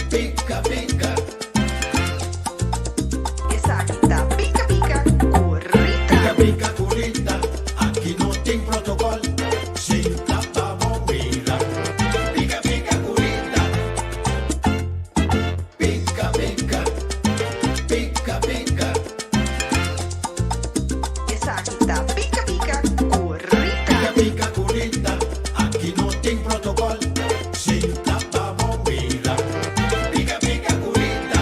Pica, pica. Essa aqui tá pica, pica, currita. Pica, pica, curita. Aqui não tem protocolo. Senta pra bobeira. Pica, pica, curita. Pica, pica. Pica, pica. Essa aqui tá pica, pica, currita. Pica, pica, curita. Aqui não tem protocolo. Senta pra bobeira. Pica, pica, curita.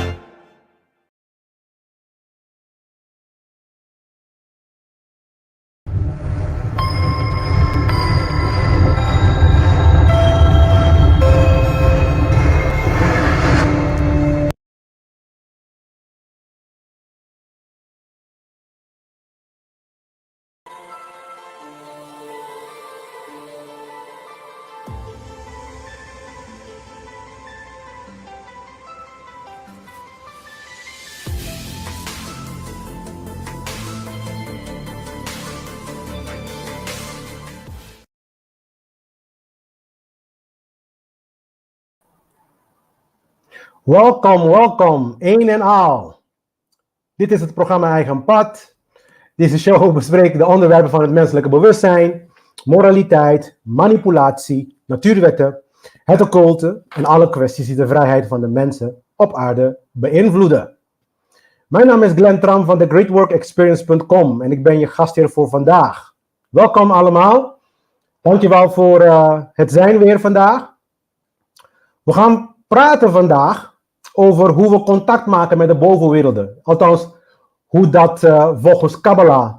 Welkom, een en al. Dit is het programma Eigen Pad. Deze show bespreekt de onderwerpen van het menselijke bewustzijn, moraliteit, manipulatie, natuurwetten, het occulte en alle kwesties die de vrijheid van de mensen op aarde beïnvloeden. Mijn naam is Glenn Tram van thegreatworkexperience.com en ik ben je gastheer voor vandaag. Welkom allemaal. Dankjewel voor het zijn weer vandaag. We gaan praten vandaag over hoe we contact maken met de bovenwerelden. Althans, hoe dat volgens Kabbalah,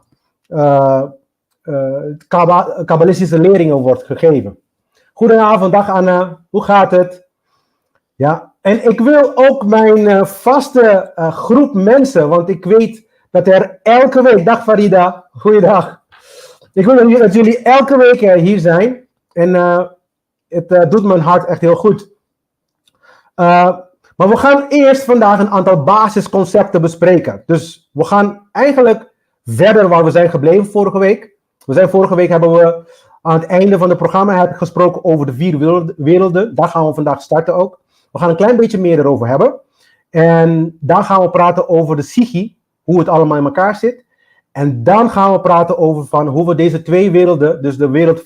kabbalistische leringen wordt gegeven. Goedenavond, dag Anna. Hoe gaat het? Ja, en ik wil ook mijn vaste groep mensen, want ik weet dat er elke week, dag Farida, goeiedag. Ik wil dat jullie elke week hier zijn. En het doet mijn hart echt heel goed. Maar we gaan eerst vandaag een aantal basisconcepten bespreken. Dus we gaan eigenlijk verder waar we zijn gebleven vorige week. Vorige week hebben we aan het einde van het programma gesproken over de 4 werelden. Daar gaan we vandaag starten ook. We gaan een klein beetje meer erover hebben. En dan gaan we praten over de psyche, hoe het allemaal in elkaar zit. En dan gaan we praten over van hoe we deze 2 werelden, dus de wereld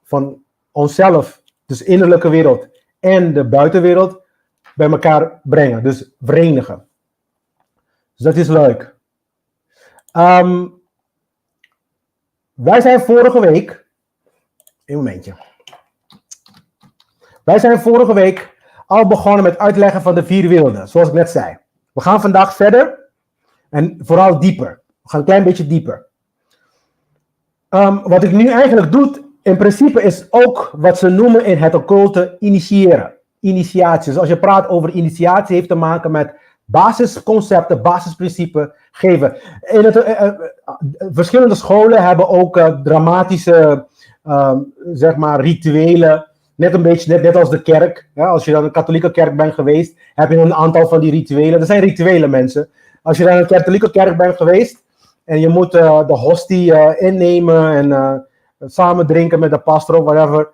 van onszelf, dus innerlijke wereld, en de buitenwereld bij elkaar brengen. Dus verenigen. Dus dat is leuk. Wij zijn vorige week... Een momentje. Wij zijn vorige week al begonnen met uitleggen van de 4 werelden. Zoals ik net zei. We gaan vandaag verder. En vooral dieper. We gaan een klein beetje dieper. Wat ik nu eigenlijk doe... In principe is ook wat ze noemen in het occulte initiëren. Initiatie. Dus als je praat over initiatie, heeft te maken met basisconcepten, basisprincipes geven. Verschillende scholen hebben ook dramatische, zeg maar, rituelen. Net een beetje, net als de kerk. Ja, als je dan een katholieke kerk bent geweest, heb je een aantal van die rituelen. Er zijn rituelen, mensen. Als je dan een katholieke kerk bent geweest en je moet de hostie innemen en... samen drinken met de pastor of whatever,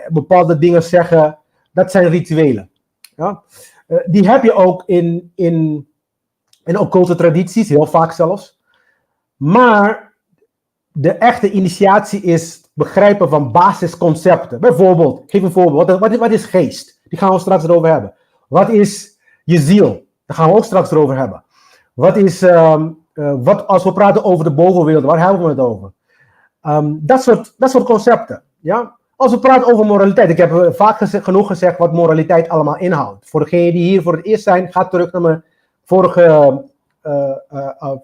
bepaalde dingen zeggen, dat zijn rituelen. Ja? Die heb je ook in occulte tradities, heel vaak zelfs. Maar de echte initiatie is begrijpen van basisconcepten. Bijvoorbeeld, geef een voorbeeld, wat is geest? Die gaan we straks erover hebben. Wat is je ziel? Daar gaan we ook straks erover hebben. Wat is, als we praten over de bovenwereld, waar hebben we het over? Dat soort concepten. Ja? Als we praten over moraliteit. Ik heb vaak genoeg gezegd wat moraliteit allemaal inhoudt. Voor degenen die hier voor het eerst zijn, ga terug naar mijn vorige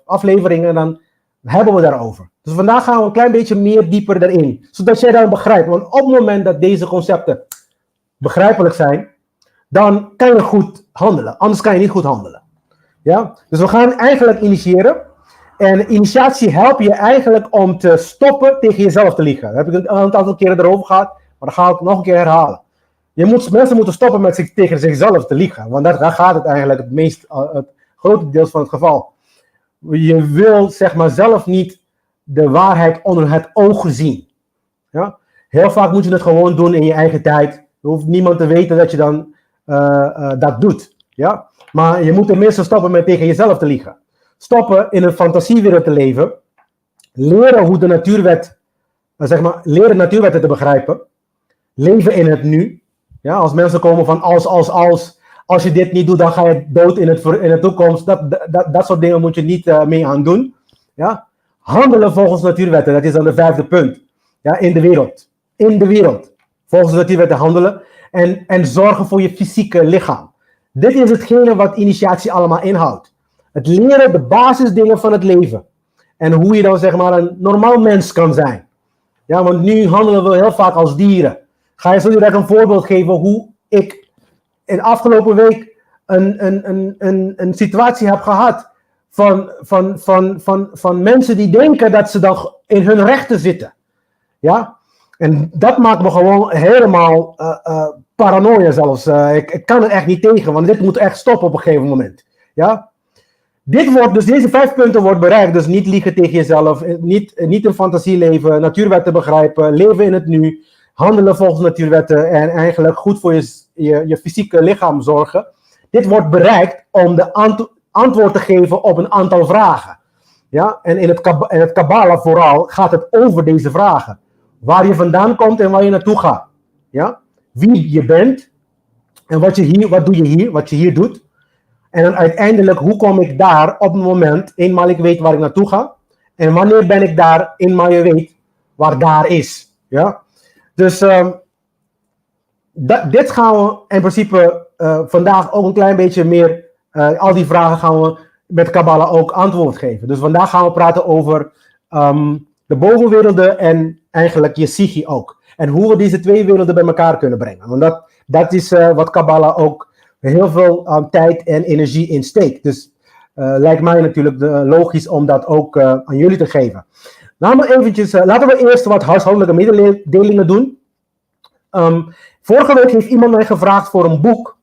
afleveringen en dan hebben we daarover. Dus vandaag gaan we een klein beetje meer dieper erin. Zodat jij dat begrijpt. Want op het moment dat deze concepten begrijpelijk zijn, dan kan je goed handelen. Anders kan je niet goed handelen. Ja? Dus we gaan eigenlijk initiëren. En initiatie helpt je eigenlijk om te stoppen tegen jezelf te liegen. Daar heb ik een aantal keren erover gehad, maar dat ga ik nog een keer herhalen. Mensen moeten stoppen met tegen zichzelf te liegen, want daar gaat het eigenlijk het grote deel van het geval. Je wil zeg maar zelf niet de waarheid onder het oog zien. Ja? Heel vaak moet je het gewoon doen in je eigen tijd. hoeft niemand te weten dat je dan dat doet. Ja? Maar je moet tenminste stoppen met tegen jezelf te liegen. Stoppen in een fantasiewereld te leven. Leren hoe de natuurwet, leren natuurwetten te begrijpen. Leven in het nu. Ja? Als mensen komen van als je dit niet doet, dan ga je dood in de toekomst. Dat soort dingen moet je niet mee aan doen. Ja? Handelen volgens natuurwetten, dat is dan de 5e punt. Ja? In de wereld. In de wereld. Volgens de natuurwetten handelen. En zorgen voor je fysieke lichaam. Dit is hetgene wat initiatie allemaal inhoudt. Het leren de basisdingen van het leven. En hoe je dan zeg maar een normaal mens kan zijn. Ja, want nu handelen we heel vaak als dieren. Ga je zo direct een voorbeeld geven hoe ik in de afgelopen week een situatie heb gehad van mensen die denken dat ze dan in hun rechten zitten. Ja? En dat maakt me gewoon helemaal paranoia zelfs. Ik kan er echt niet tegen, want dit moet echt stoppen op een gegeven moment. Ja? Deze 5 punten wordt bereikt. Dus niet liegen tegen jezelf, niet een fantasie leven, natuurwetten begrijpen, leven in het nu, handelen volgens natuurwetten en eigenlijk goed voor je fysieke lichaam zorgen. Dit wordt bereikt om de antwoord te geven op een aantal vragen. Ja? En in het Kabbala vooral gaat het over deze vragen. Waar je vandaan komt en waar je naartoe gaat. Ja? Wie je bent en wat doe je hier, wat je hier doet. En dan uiteindelijk, hoe kom ik daar op het moment, eenmaal ik weet waar ik naartoe ga. En wanneer ben ik daar, eenmaal je weet waar daar is. Ja? Dus dit gaan we in principe vandaag ook een klein beetje meer, al die vragen gaan we met Kabbala ook antwoord geven. Dus vandaag gaan we praten over de bovenwerelden en eigenlijk je psyche ook. En hoe we deze 2 werelden bij elkaar kunnen brengen. Want dat is wat Kabbala ook heel veel tijd en energie in steekt. Dus lijkt mij natuurlijk logisch om dat ook aan jullie te geven. Laten we eerst wat huishoudelijke mededelingen doen. Vorige week heeft iemand mij gevraagd voor een boek.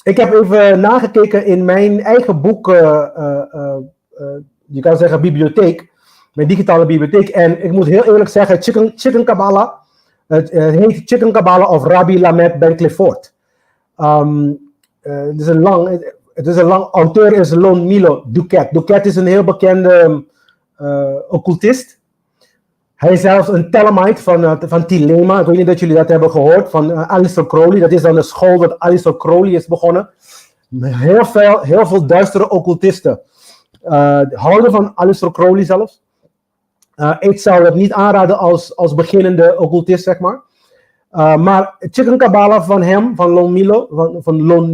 Ik heb even nagekeken in mijn eigen boek, je kan zeggen bibliotheek, mijn digitale bibliotheek. En ik moet heel eerlijk zeggen, Chicken Kabbala, het heet Chicken Kabbala of Rabbi Lamed Ben Clifford. Het is een lang, auteur is Lon Milo Duquette. Duquette is een heel bekende occultist. Hij is zelfs een Thelemite van Thelema. Ik weet niet dat jullie dat hebben gehoord. Van Aleister Crowley. Dat is dan de school dat Aleister Crowley is begonnen. Heel veel duistere occultisten houden van Aleister Crowley zelfs. Ik zou het niet aanraden als beginnende occultist, zeg maar. Maar Chicken Kabbala van hem, van Lon Milo,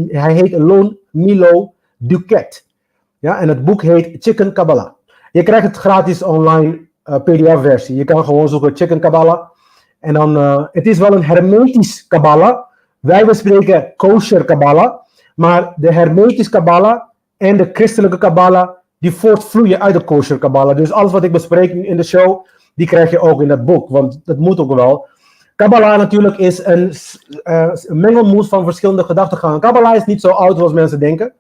hij heet Lon Milo Duquette. Ja, en het boek heet Chicken Kabbala. Je krijgt het gratis online PDF-versie. Je kan gewoon zoeken Chicken Kabbala. En dan, het is wel een hermetisch Kabbala. Wij bespreken kosher Kabbala. Maar de hermetisch Kabbala en de christelijke Kabbala, die voortvloeien uit de kosher Kabbala. Dus alles wat ik bespreek in de show, die krijg je ook in dat boek. Want dat moet ook wel. Kabbala natuurlijk is een mengelmoes van verschillende gedachtegangen. Kabbala is niet zo oud zoals mensen denken.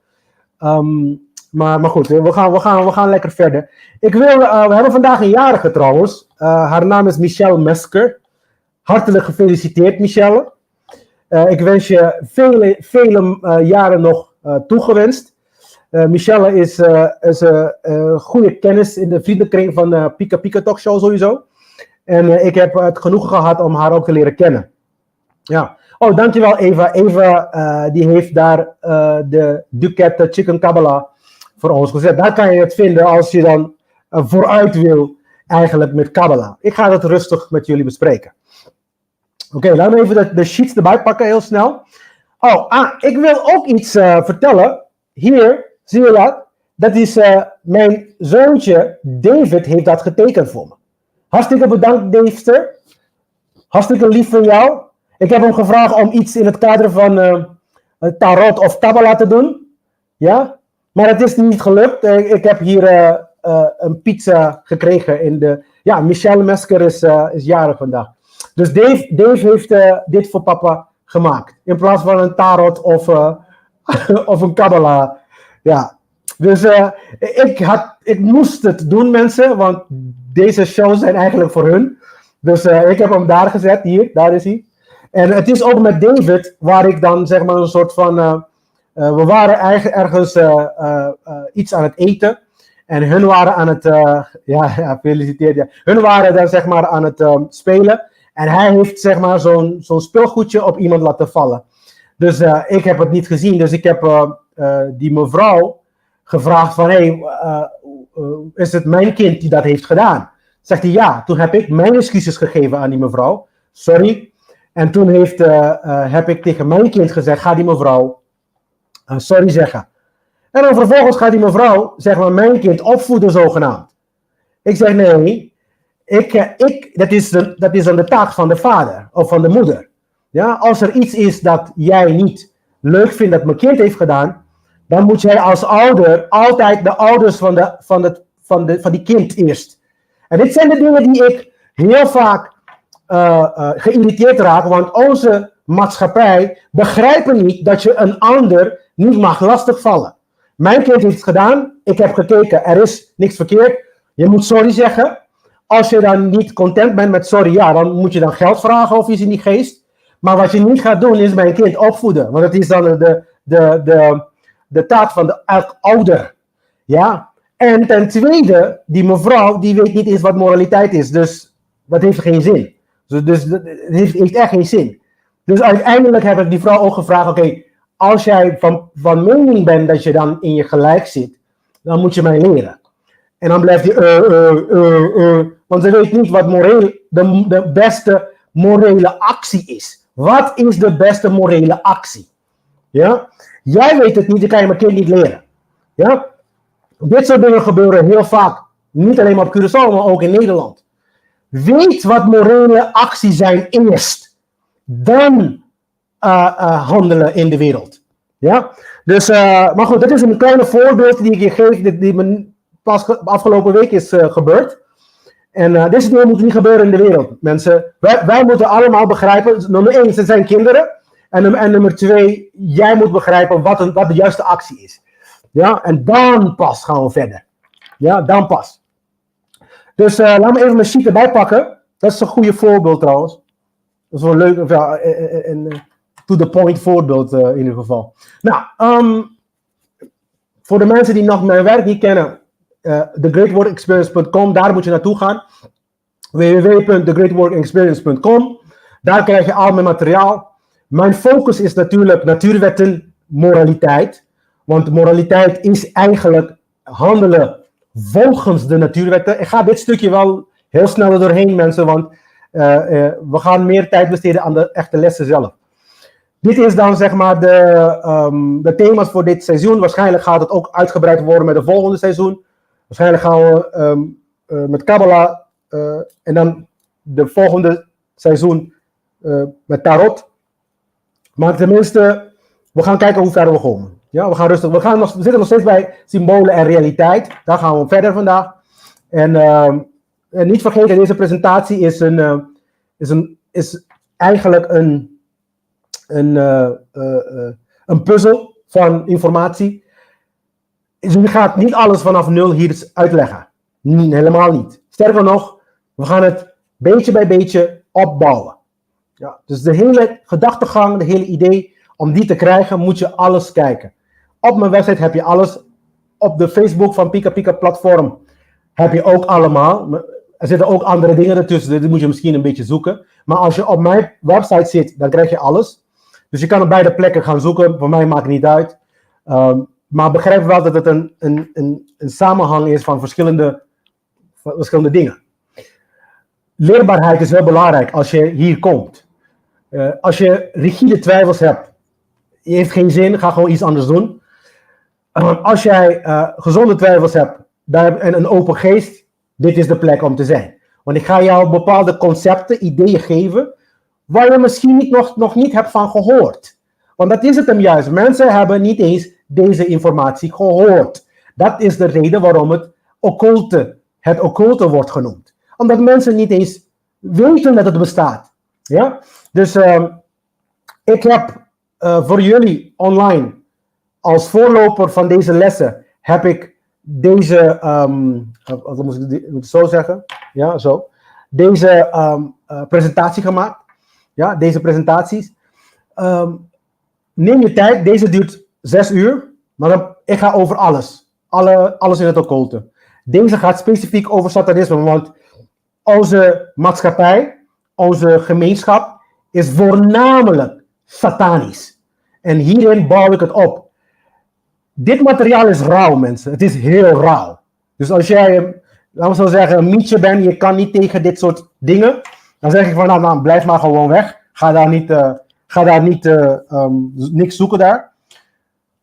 Maar goed, we gaan lekker verder. We hebben vandaag een jarige trouwens. Haar naam is Michelle Mesker. Hartelijk gefeliciteerd, Michelle. Ik wens je vele jaren nog toegewenst. Michelle is een goede kennis in de vriendenkring van de Pika Pika Talk Show sowieso. En ik heb het genoegen gehad om haar ook te leren kennen. Ja. Oh, dankjewel Eva. Eva die heeft daar de Duquette Chicken Kabbala voor ons gezet. Daar kan je het vinden als je dan vooruit wil eigenlijk met Kabbala. Ik ga dat rustig met jullie bespreken. Oké, laten we even de sheets erbij pakken heel snel. Ik wil ook iets vertellen. Hier, zie je dat? Dat is mijn zoontje David heeft dat getekend voor me. Hartstikke bedankt, Davester. Hartstikke lief van jou. Ik heb hem gevraagd om iets in het kader van Tarot of Kabbala te doen. Ja, maar het is niet gelukt. Ik heb hier een pizza gekregen Ja, Michelle Mesker is jarig vandaag. Dus Dave heeft dit voor papa gemaakt. In plaats van een Tarot of een Kabbala. Ja. Dus ik moest het doen, mensen. Want deze shows zijn eigenlijk voor hun. Dus ik heb hem daar gezet. Hier, daar is hij. En het is ook met David, waar ik dan zeg maar een soort van... we waren ergens iets aan het eten. En hun waren aan het... ja, gefeliciteerd. Ja. Hun waren dan zeg maar aan het spelen. En hij heeft zeg maar zo'n speelgoedje op iemand laten vallen. Dus ik heb het niet gezien. Dus ik heb die mevrouw gevraagd van... is het mijn kind die dat heeft gedaan? Zegt hij ja. Toen heb ik mijn excuses gegeven aan die mevrouw. Sorry. En toen heb ik tegen mijn kind gezegd... Ga die mevrouw sorry zeggen. En dan vervolgens gaat die mevrouw, zeg maar, mijn kind opvoeden zogenaamd. Ik zeg nee, dat is dan de taak van de vader of van de moeder. Ja, als er iets is dat jij niet leuk vindt dat mijn kind heeft gedaan, dan moet jij als ouder altijd de ouders van die kind eerst. En dit zijn de dingen die ik heel vaak geïrriteerd raak, want onze maatschappij begrijpen niet dat je een ander niet mag lastigvallen. Mijn kind heeft het gedaan, ik heb gekeken, er is niks verkeerd. Je moet sorry zeggen. Als je dan niet content bent met sorry, ja, dan moet je dan geld vragen of iets in die geest. Maar wat je niet gaat doen is mijn kind opvoeden. Want dat is dan de taak van de ouder. Ja? En ten tweede, die mevrouw, die weet niet eens wat moraliteit is. Dus dat heeft geen zin. Dus het heeft echt geen zin. Dus uiteindelijk heb ik die vrouw ook gevraagd, oké, als jij van mening bent dat je dan in je gelijk zit, dan moet je mij leren. En dan blijft hij, want ze weet niet wat de beste morele actie is. Wat is de beste morele actie? Ja? Jij weet het niet, dan kan je mijn kind niet leren. Ja? Dit soort dingen gebeuren heel vaak, niet alleen maar op Curaçao, maar ook in Nederland. Weet wat morele acties zijn eerst. Dan handelen in de wereld. Ja? Dus, maar goed, dat is een kleine voorbeeld die ik je geef, die me pas afgelopen week is gebeurd. En deze dingen moeten niet gebeuren in de wereld, mensen. Wij moeten allemaal begrijpen, nummer 1, ze zijn kinderen. En nummer 2, jij moet begrijpen wat de juiste actie is. Ja? En dan pas gaan we verder. Ja, dan pas. Dus laat me even mijn sheet erbij pakken. Dat is een goede voorbeeld trouwens. Dat is wel leuk, ja, to the point voorbeeld in ieder geval. Nou, voor de mensen die nog mijn werk niet kennen, thegreatworkexperience.com, daar moet je naartoe gaan. www.thegreatworkexperience.com. Daar krijg je al mijn materiaal. Mijn focus is natuurlijk natuurwetten, moraliteit. Want moraliteit is eigenlijk handelen volgens de natuurwetten. Ik ga dit stukje wel heel snel er doorheen, mensen, want we gaan meer tijd besteden aan de echte lessen zelf. Dit is dan zeg maar de thema's voor dit seizoen. Waarschijnlijk gaat het ook uitgebreid worden met het volgende seizoen. Waarschijnlijk gaan we met Kabbalah en dan de volgende seizoen met Tarot. Maar tenminste, we gaan kijken hoe ver we komen. Ja, we gaan rustig. We zitten nog steeds bij symbolen en realiteit. Daar gaan we verder vandaag. En niet vergeten, deze presentatie is eigenlijk een puzzel van informatie. Dus je gaat niet alles vanaf nul hier uitleggen. Helemaal niet. Sterker nog, we gaan het beetje bij beetje opbouwen. Ja, dus de hele gedachtegang, de hele idee, om die te krijgen, moet je alles kijken. Op mijn website heb je alles. Op de Facebook van Pika Pika platform heb je ook allemaal. Er zitten ook andere dingen ertussen, die moet je misschien een beetje zoeken. Maar als je op mijn website zit, dan krijg je alles. Dus je kan op beide plekken gaan zoeken. Voor mij maakt het niet uit. Maar begrijp wel dat het een samenhang is van verschillende dingen. Leerbaarheid is heel belangrijk als je hier komt. Als je rigide twijfels hebt, je heeft geen zin, ga gewoon iets anders doen. Als jij gezonde twijfels hebt en een open geest, dit is de plek om te zijn. Want ik ga jou bepaalde concepten, ideeën geven, waar je misschien nog niet hebt van gehoord. Want dat is het hem juist. Mensen hebben niet eens deze informatie gehoord. Dat is de reden waarom het occulte wordt genoemd. Omdat mensen niet eens weten dat het bestaat. Ja? Dus ik heb voor jullie online, als voorloper van deze lessen, heb ik deze, wat moet ik zo zeggen? Ja, zo. Deze presentatie gemaakt. Ja, deze presentaties. Neem je tijd. Deze duurt 6 uur. Maar ik ga over alles. Alles in het occulte. Deze gaat specifiek over satanisme. Want onze maatschappij, onze gemeenschap is voornamelijk satanisch. En hierin bouw ik het op. Dit materiaal is rauw, mensen. Het is heel rauw. Dus als jij, laten we zo zeggen, een mietje bent, je kan niet tegen dit soort dingen, dan zeg ik van, nou, blijf maar gewoon weg. Ga daar niet niks zoeken daar.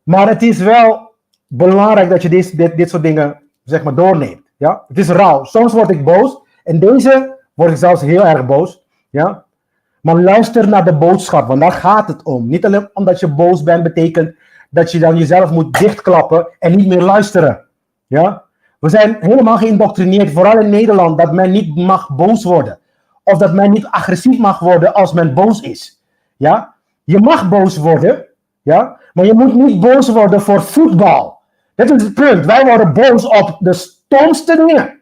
Maar het is wel belangrijk dat je dit soort dingen, zeg maar, doorneemt. Ja? Het is rauw. Soms word ik boos. En deze word ik zelfs heel erg boos. Ja? Maar luister naar de boodschap, want daar gaat het om. Niet alleen omdat je boos bent, betekent dat je dan jezelf moet dichtklappen en niet meer luisteren. Ja? We zijn helemaal geïndoctrineerd, vooral in Nederland, dat men niet mag boos worden. Of dat men niet agressief mag worden als men boos is. Ja? Je mag boos worden, ja? Maar je moet niet boos worden voor voetbal. Dat is het punt. Wij worden boos op de stomste dingen.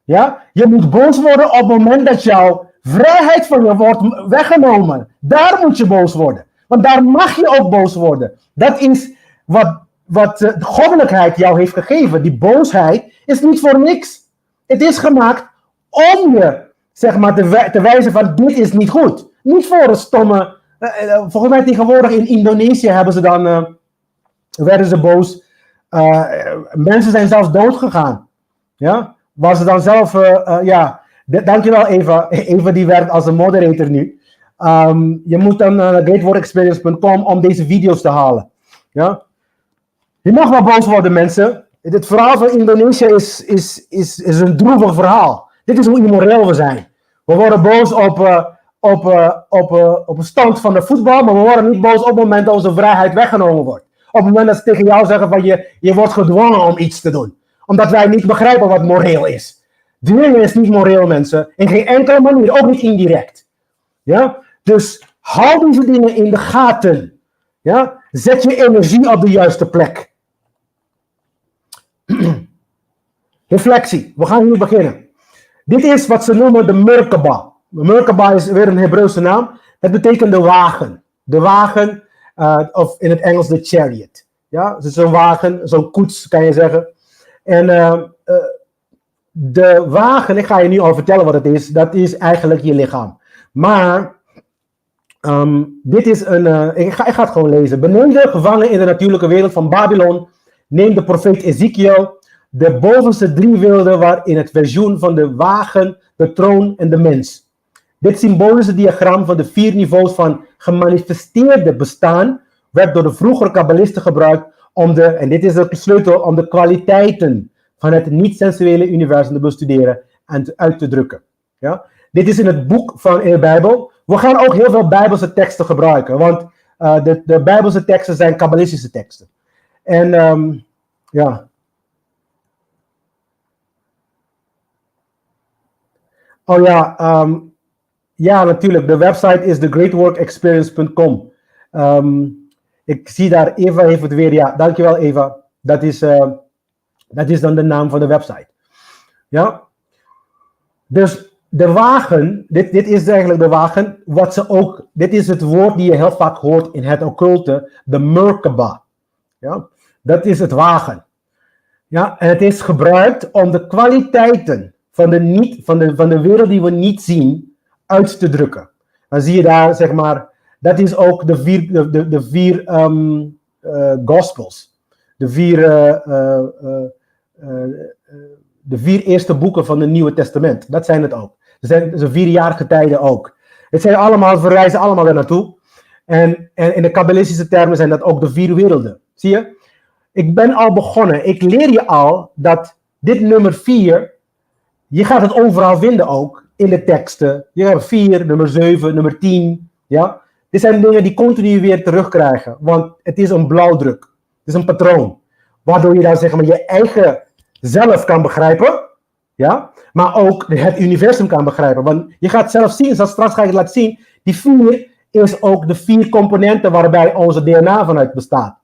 Ja? Je moet boos worden op het moment dat jouw vrijheid van je wordt weggenomen. Daar moet je boos worden. Want daar mag je ook boos worden. Dat is wat de goddelijkheid jou heeft gegeven. Die boosheid is niet voor niks. Het is gemaakt om je, zeg maar, te wijzen van dit is niet goed. Niet voor een stomme... volgens mij tegenwoordig in Indonesië hebben ze dan... werden ze boos. Mensen zijn zelfs dood gegaan. Ja? Waar ze dan zelf... dankjewel Eva. Eva die werkt als een moderator nu. Je moet dan naar greatworkexperience.com om deze video's te halen. Ja? Je mag wel boos worden, mensen. Het verhaal van Indonesië is een droevig verhaal. Dit is hoe immoreel we zijn. We worden boos op een stand van de voetbal, maar we worden niet boos op het moment dat onze vrijheid weggenomen wordt. Op het moment dat ze tegen jou zeggen van je wordt gedwongen om iets te doen. Omdat wij niet begrijpen wat moreel is. Dwingen is niet moreel, mensen. In geen enkele manier, ook niet indirect. Ja? Dus hou deze dingen in de gaten. Ja? Zet je energie op de juiste plek. Reflectie. We gaan hier beginnen. Dit is wat ze noemen de Merkaba. Merkaba is weer een Hebreeuwse naam. Het betekent de wagen. De wagen, of in het Engels de chariot. Ja? Dus zo'n wagen, zo'n koets kan je zeggen. En de wagen, ik ga je nu al vertellen wat het is. Dat is eigenlijk je lichaam. Maar dit is een... ik ga het gewoon lezen. Beneden gevangen in de natuurlijke wereld van Babylon neemt de profeet Ezekiel de bovenste 3 werelden waarin het visioen van de wagen, de troon en de mens. Dit symbolische diagram van de 4 niveaus van gemanifesteerde bestaan werd door de vroegere kabbalisten gebruikt om en dit is de sleutel, om de kwaliteiten van het niet-sensuele universum te bestuderen en uit te drukken. Ja? Dit is in het boek in de Bijbel. We gaan ook heel veel Bijbelse teksten gebruiken, want de Bijbelse teksten zijn kabbalistische teksten. En ja. Oh ja, ja, natuurlijk. De website is thegreatworkexperience.com. Ik zie daar, Eva heeft het weer. Ja, dankjewel Eva. Dat is dan de naam van de website. Ja. Dus de wagen, dit is eigenlijk de wagen. Dit is het woord die je heel vaak hoort in het occulte. De Merkaba. Ja. Dat is het wagen. Ja, en het is gebruikt om de kwaliteiten van de wereld die we niet zien uit te drukken. Dan zie je daar, zeg maar, dat is ook de vier Gospels. De 4 eerste boeken van het Nieuwe Testament. Dat zijn het ook. Het zijn de 4-jarige tijden ook. Verwijzen allemaal daar naartoe. En in de kabbalistische termen zijn dat ook de 4 werelden. Zie je? Ik ben al begonnen. Ik leer je al dat dit nummer 4, je gaat het overal vinden ook, in de teksten. Je hebt 4, nummer 7, nummer 10. Ja? Dit zijn dingen die continu weer terugkrijgen. Want het is een blauwdruk. Het is een patroon. Waardoor je dan, zeg maar, je eigen zelf kan begrijpen. Ja? Maar ook het universum kan begrijpen. Want je gaat zelf zien, straks ga ik het laten zien. Die 4 is ook de 4 componenten waarbij onze DNA vanuit bestaat.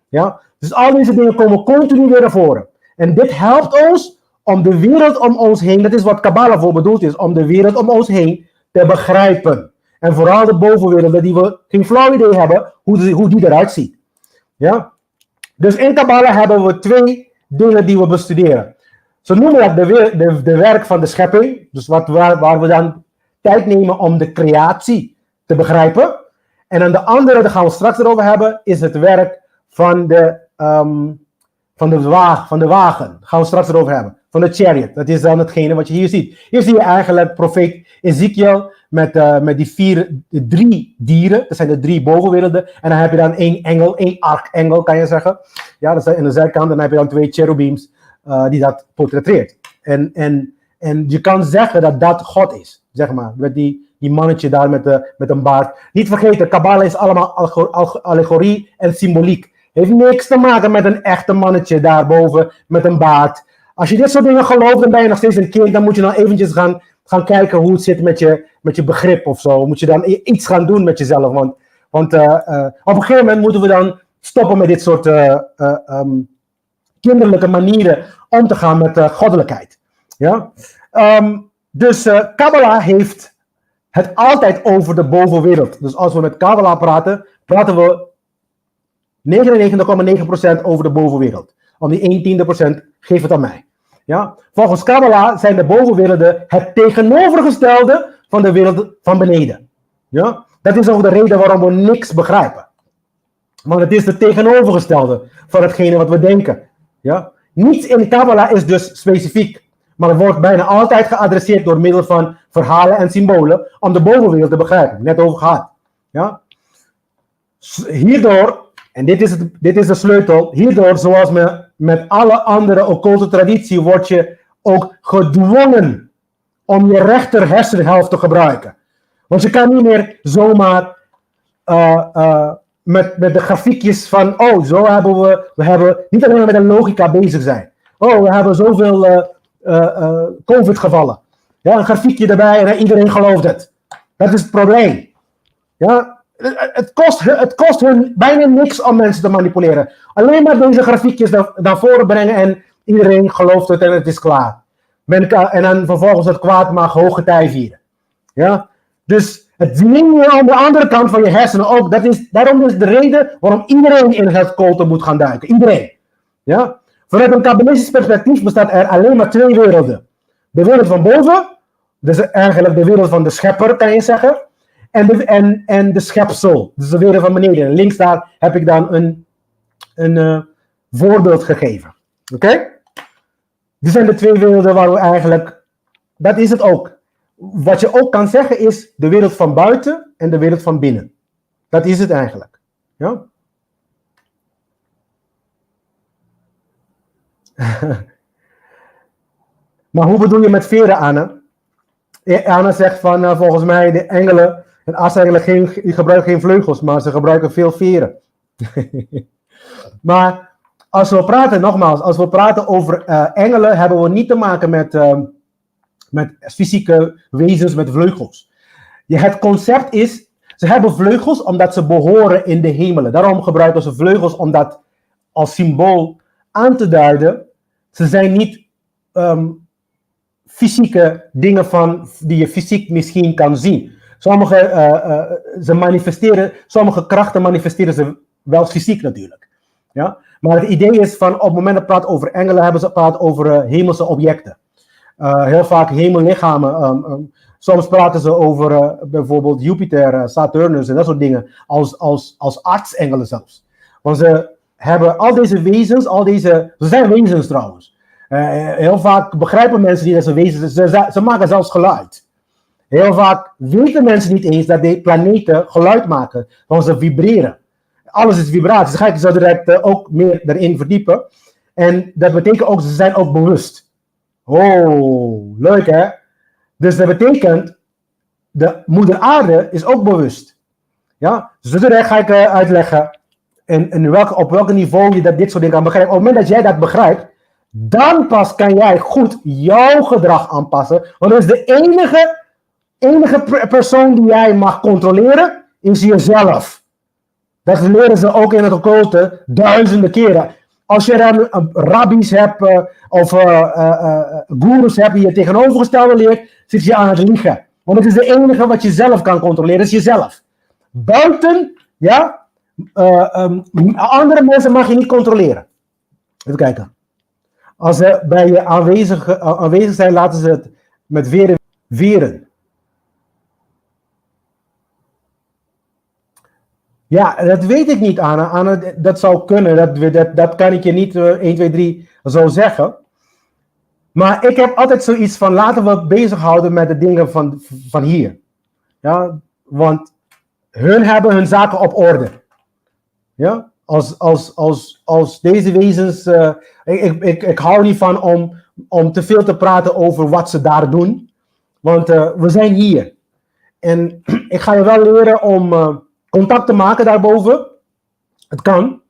Ja? Dus al deze dingen komen continu weer naar voren. En dit helpt ons om de wereld om ons heen, dat is wat Kabbalah voor bedoeld is, om de wereld om ons heen te begrijpen. En vooral de bovenwerelden die we geen flauw idee hebben hoe die eruit ziet. Ja? Dus in Kabbalah hebben we 2 dingen die we bestuderen. Zo noemen we de werk van de schepping. Dus waar we dan tijd nemen om de creatie te begrijpen. En dan de andere, daar gaan we straks erover hebben, is het werk van de wagen. Daar gaan we straks erover hebben. Van de chariot. Dat is dan hetgene wat je hier ziet. Hier zie je eigenlijk profeet Ezekiel met die 3 dieren. Dat zijn de 3 bovenwerelden. En dan heb je dan 1 engel, 1 arkengel kan je zeggen. Ja, dat is aan de zijkant. En dan heb je dan 2 cherubims die dat portretteert. En je kan zeggen dat dat God is. Zeg maar. Met die mannetje daar met een baard. Niet vergeten, Kabbalah is allemaal allegorie en symboliek. Heeft niks te maken met een echte mannetje daarboven met een baard. Als je dit soort dingen gelooft, dan ben je nog steeds een kind. Dan moet je dan eventjes gaan kijken hoe het zit met je begrip of zo. Moet je dan iets gaan doen met jezelf. Want op een gegeven moment moeten we dan stoppen met dit soort kinderlijke manieren om te gaan met goddelijkheid. Ja? Dus Kabbalah heeft het altijd over de bovenwereld. Dus als we met Kabbalah praten we 99,9% over de bovenwereld. Om die 1/10% geef het aan mij. Ja? Volgens Kabbalah zijn de bovenwerelden het tegenovergestelde van de wereld van beneden. Ja? Dat is ook de reden waarom we niks begrijpen. Want het is het tegenovergestelde van hetgene wat we denken. Ja? Niets in Kabbalah is dus specifiek. Maar het wordt bijna altijd geadresseerd door middel van verhalen en symbolen om de bovenwereld te begrijpen. Net over gehad. Ja? Hierdoor, en dit is de sleutel, hierdoor, zoals met alle andere occulte traditie, word je ook gedwongen om je rechter hersenhelft te gebruiken. Want je kan niet meer zomaar met de grafiekjes van, zo hebben we hebben niet alleen met de logica bezig zijn. We hebben zoveel COVID-gevallen. Ja, een grafiekje erbij en iedereen gelooft het. Dat is het probleem. Ja, het kost hun bijna niks om mensen te manipuleren. Alleen maar deze grafiekjes naar voren brengen en iedereen gelooft het en het is klaar. En dan vervolgens het kwaad mag hoog getij vieren. Ja? Dus het dwingen aan de andere kant van je hersenen ook. Daarom is de reden waarom iedereen in het occulte moet gaan duiken. Iedereen. Ja? Vanuit een kabbalistisch perspectief bestaat er alleen maar 2 werelden. De wereld van boven, dus eigenlijk de wereld van de schepper kan je zeggen. En de schepsel, dus de wereld van beneden. Links daar heb ik dan een voorbeeld gegeven. Oké? Dit zijn de 2 werelden waar we eigenlijk, dat is het ook. Wat je ook kan zeggen is de wereld van buiten en de wereld van binnen. Dat is het eigenlijk. Ja? Maar hoe bedoel je met veren, Anne? Anne zegt van volgens mij de engelen en asengelen die gebruiken geen vleugels, maar ze gebruiken veel veren. Maar als we praten over engelen, hebben we niet te maken met fysieke wezens met vleugels. Het concept is, ze hebben vleugels omdat ze behoren in de hemelen. Daarom gebruiken ze vleugels om dat als symbool aan te duiden. Ze zijn niet fysieke dingen die je fysiek misschien kan zien. Sommige krachten manifesteren ze wel fysiek natuurlijk. Ja? Maar het idee is van op het moment dat we praten over engelen, hebben ze praten over hemelse objecten. Heel vaak hemellichamen. Soms praten ze over bijvoorbeeld Jupiter, Saturnus en dat soort dingen. Als artsengelen zelfs. Want ze hebben al deze wezens, ze zijn wezens trouwens. Heel vaak begrijpen mensen niet dat ze wezens zijn. Ze maken zelfs geluid. Heel vaak weten mensen niet eens dat die planeten geluid maken. Want ze vibreren. Alles is vibratie. Dus ga ik zo direct ook meer erin verdiepen. En dat betekent ook, ze zijn ook bewust. Oh, leuk hè? Dus dat betekent, de moeder aarde is ook bewust. Ja? Dus zo direct ga ik uitleggen op welk niveau je dit soort dingen kan begrijpen. Op het moment dat jij dat begrijpt, dan pas kan jij goed jouw gedrag aanpassen. Want dat is de enige persoon die jij mag controleren, is jezelf. Dat leren ze ook in het occulte duizenden keren. Als je dan rabbis hebt of goeroes hebt die je tegenovergestelde leert, zit je aan het liegen. Want het is de enige wat je zelf kan controleren, is jezelf. Buiten, ja, andere mensen mag je niet controleren. Even kijken. Als ze bij je aanwezig zijn, laten ze het met veren. Ja, dat weet ik niet, Anna. Anna, dat zou kunnen. Dat kan ik je niet 1, 2, 3 zo zeggen. Maar ik heb altijd zoiets van, laten we bezighouden met de dingen van hier. Ja, want hun hebben hun zaken op orde. Ja, als deze wezens, ik hou niet van om te veel te praten over wat ze daar doen. Want we zijn hier. En ik ga je wel leren om contact te maken daarboven. Het kan.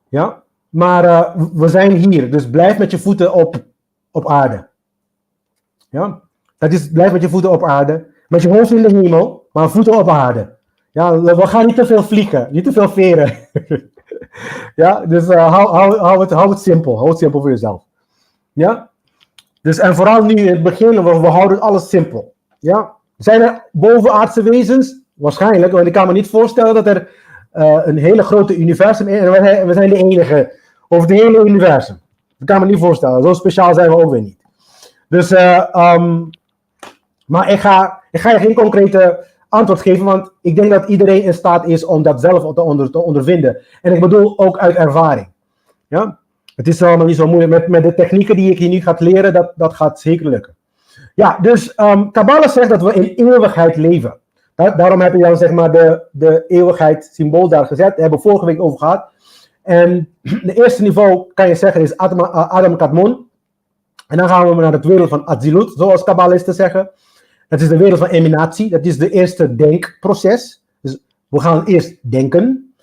Ja, maar we zijn hier. Dus blijf met je voeten op aarde. Ja, blijf met je voeten op aarde. Met je hoofd in de hemel, maar voeten op aarde. Ja, we gaan niet te veel vliegen, niet te veel veren. Ja, dus hou het simpel. Hou het simpel voor jezelf. Ja, dus en vooral nu in het begin, we houden alles simpel. Ja, zijn er bovenaardse wezens? Waarschijnlijk, want ik kan me niet voorstellen dat er een hele grote universum is. En we zijn de enige over het hele universum. Dat kan me niet voorstellen. Zo speciaal zijn we ook weer niet. Dus, maar ik ga je geen concrete antwoord geven, want ik denk dat iedereen in staat is om dat zelf te ondervinden. En ik bedoel ook uit ervaring. Ja? Het is allemaal niet zo moeilijk. Met de technieken die ik hier nu ga leren, dat gaat zeker lukken. Ja, dus Kabbalah zegt dat we in eeuwigheid leven. Daarom heb je dan zeg maar de eeuwigheid symbool daar gezet. Daar hebben we vorige week over gehad. En het eerste niveau kan je zeggen is Adam Kadmon. En dan gaan we naar de wereld van Atzilut, zoals Kabbalisten zeggen. Dat is de wereld van emanatie. Dat is de eerste denkproces. Dus we gaan eerst denken.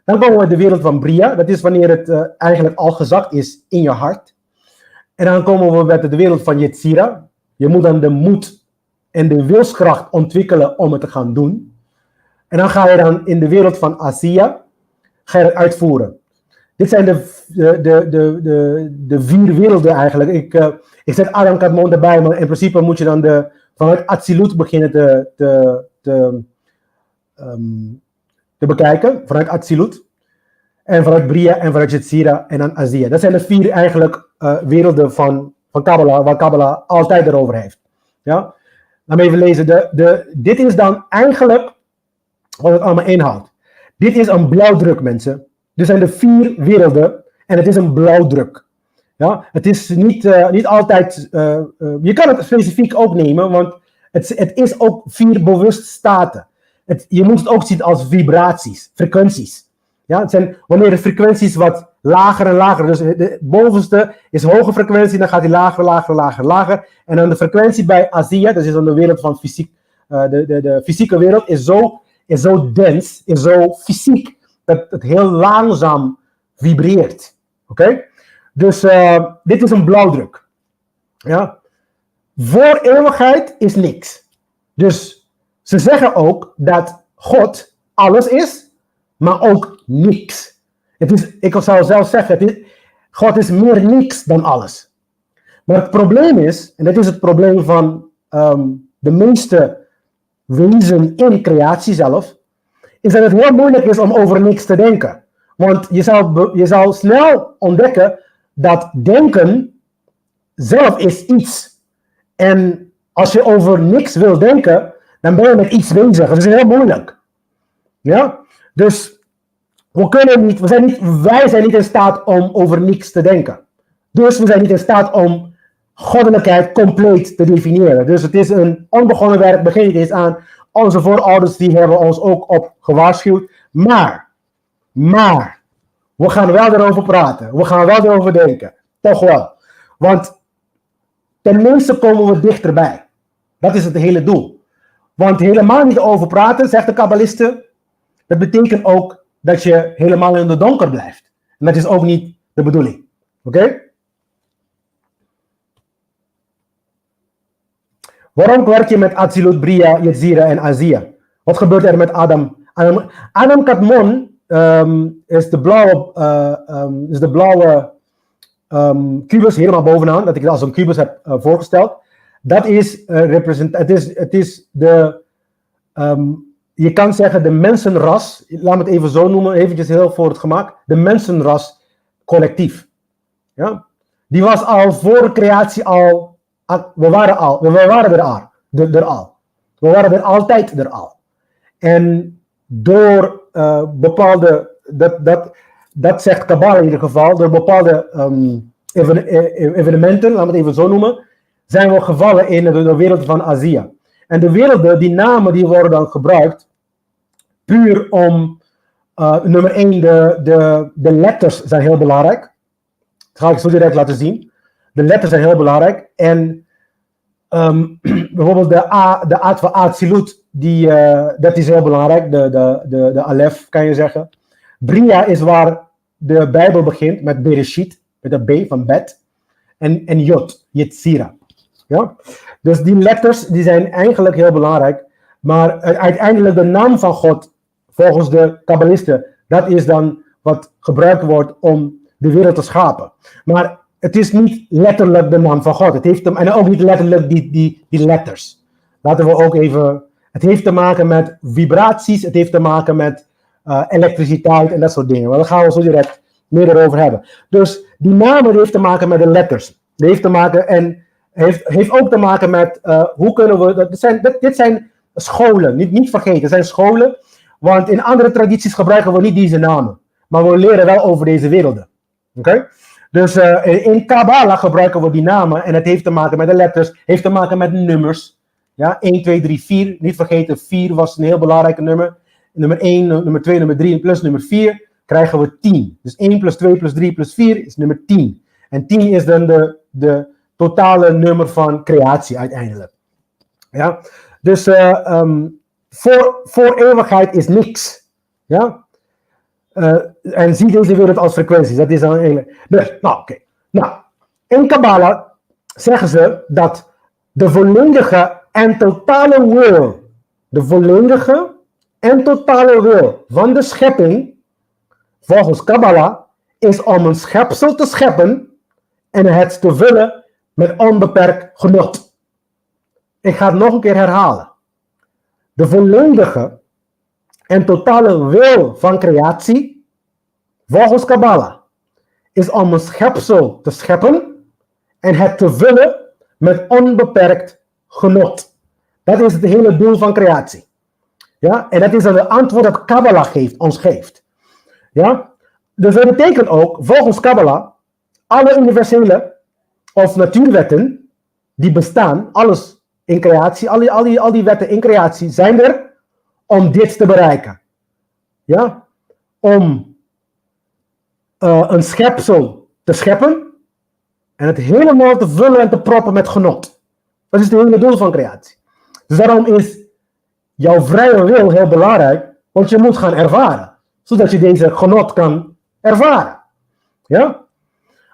Dan komen we de wereld van Bria. Dat is wanneer het eigenlijk al gezakt is in je hart. En dan komen we met de wereld van Yetzira. Je moet dan de moed en de wilskracht ontwikkelen om het te gaan doen. En dan ga je dan in de wereld van Asiya, ga je het uitvoeren. Dit zijn de 4 werelden eigenlijk. Ik zet Adam Kadmon erbij, maar in principe moet je dan vanuit Atzilut beginnen te bekijken. Vanuit Atzilut. En vanuit Bria en vanuit Yetzira en dan Asiya. Dat zijn de 4 eigenlijk werelden van Kabbalah, waar Kabbalah altijd erover heeft. Ja? Laat me even lezen. Dit is dan eigenlijk wat het allemaal inhoudt. Dit is een blauwdruk, mensen. Dit zijn de 4 werelden en het is een blauwdruk. Ja? Het is niet altijd... je kan het specifiek ook nemen, want het is ook 4 bewuststaten. Je moet het ook zien als vibraties, frequenties. Ja? Het zijn wanneer de frequenties wat lager en lager. Dus de bovenste is hoge frequentie, dan gaat die lager, lager, lager, lager. En dan de frequentie bij Asiya, dat is dan de wereld van fysiek. De fysieke wereld is zo dens, is zo fysiek, dat het heel langzaam vibreert. Oké? Dus dit is een blauwdruk. Ja? Voor eeuwigheid is niks. Dus ze zeggen ook dat God alles is, maar ook niks. Ik zou zelf zeggen, God is meer niks dan alles. Maar het probleem is, en dat is het probleem van de meeste wezen in creatie zelf, is dat het heel moeilijk is om over niks te denken. Want je zal snel ontdekken dat denken zelf is iets. En als je over niks wil denken, dan ben je met iets bezig. Dat is heel moeilijk. Ja? Dus wij zijn niet in staat om over niks te denken. Dus we zijn niet in staat om goddelijkheid compleet te definiëren. Dus het is een onbegonnen werk, begin niet eens aan. Onze voorouders die hebben ons ook op gewaarschuwd. Maar, we gaan wel erover praten. We gaan wel erover denken. Toch wel. Want tenminste komen we dichterbij. Dat is het hele doel. Want helemaal niet over praten, zegt de kabbalisten, dat betekent ook dat je helemaal in de donker blijft. En dat is ook niet de bedoeling. Oké? Waarom werk je met Atzilut, Bria, Yetzira en Asiya? Wat gebeurt er met Adam? Adam Kadmon is de blauwe kubus helemaal bovenaan, dat ik het als een kubus heb voorgesteld. Dat is het is de, je kan zeggen de mensenras, laat me het even zo noemen, eventjes heel voor het gemak, de mensenras collectief. Ja? Die was al voor creatie al, we waren er al. We waren er altijd er al. En door bepaalde, dat zegt Kabbalah in ieder geval, door bepaalde evenementen, laat me het even zo noemen, zijn we gevallen in de wereld van Azië. En de werelden, die namen, die worden dan gebruikt puur om, nummer 1, de letters zijn heel belangrijk. Dat ga ik zo direct laten zien. De letters zijn heel belangrijk. En bijvoorbeeld de aard van Atsilut, dat is heel belangrijk. De Alef, kan je zeggen. Bria is waar de Bijbel begint met Bereshit, met een B van bed. En Jod, Yetzira. Ja? Dus die letters die zijn eigenlijk heel belangrijk. Maar uiteindelijk de naam van God, volgens de Kabbalisten, dat is dan wat gebruikt wordt om de wereld te schapen. Maar het is niet letterlijk de naam van God. Het heeft en ook niet letterlijk die letters. Laten we ook even. Het heeft te maken met vibraties. Het heeft te maken met elektriciteit en dat soort dingen. Maar daar gaan we zo direct meer over hebben. Dus die namen heeft te maken met de letters. Die heeft te maken en heeft ook te maken met hoe kunnen we. Dit zijn scholen. Niet vergeten. Het zijn scholen. Want in andere tradities gebruiken we niet deze namen. Maar we leren wel over deze werelden. Oké? Dus in Kabbalah gebruiken we die namen en het heeft te maken met de letters, heeft te maken met nummers. Ja, 1, 2, 3, 4. Niet vergeten, 4 was een heel belangrijk nummer. Nummer 1, nummer 2, nummer 3 en plus nummer 4 krijgen we 10. Dus 1 plus 2 plus 3 plus 4 is nummer 10. En 10 is dan de totale nummer van creatie uiteindelijk. Ja? Dus voor eeuwigheid is niks. Ja? En zie deze wereld als frequenties. Dat is dan eigenlijk. Dus, oké. Nou, in Kabbalah zeggen ze dat de volledige en totale wil, de volledige en totale wil van de schepping, volgens Kabbalah, is om een schepsel te scheppen en het te vullen met onbeperkt genot. Ik ga het nog een keer herhalen. De volledige en totale wil van creatie, volgens Kabbalah, is om een schepsel te scheppen en het te vullen met onbeperkt genot. Dat is het hele doel van creatie. Ja? En dat is dan de antwoord dat Kabbalah ons geeft. Ja? Dus dat betekent ook, volgens Kabbalah, alle universele of natuurwetten die bestaan, alles in creatie, al die wetten in creatie zijn er om dit te bereiken. Ja? Om een schepsel te scheppen en het helemaal te vullen en te proppen met genot. Dat is het hele doel van creatie. Dus daarom is jouw vrije wil heel belangrijk, want je moet gaan ervaren, zodat je deze genot kan ervaren. Ja?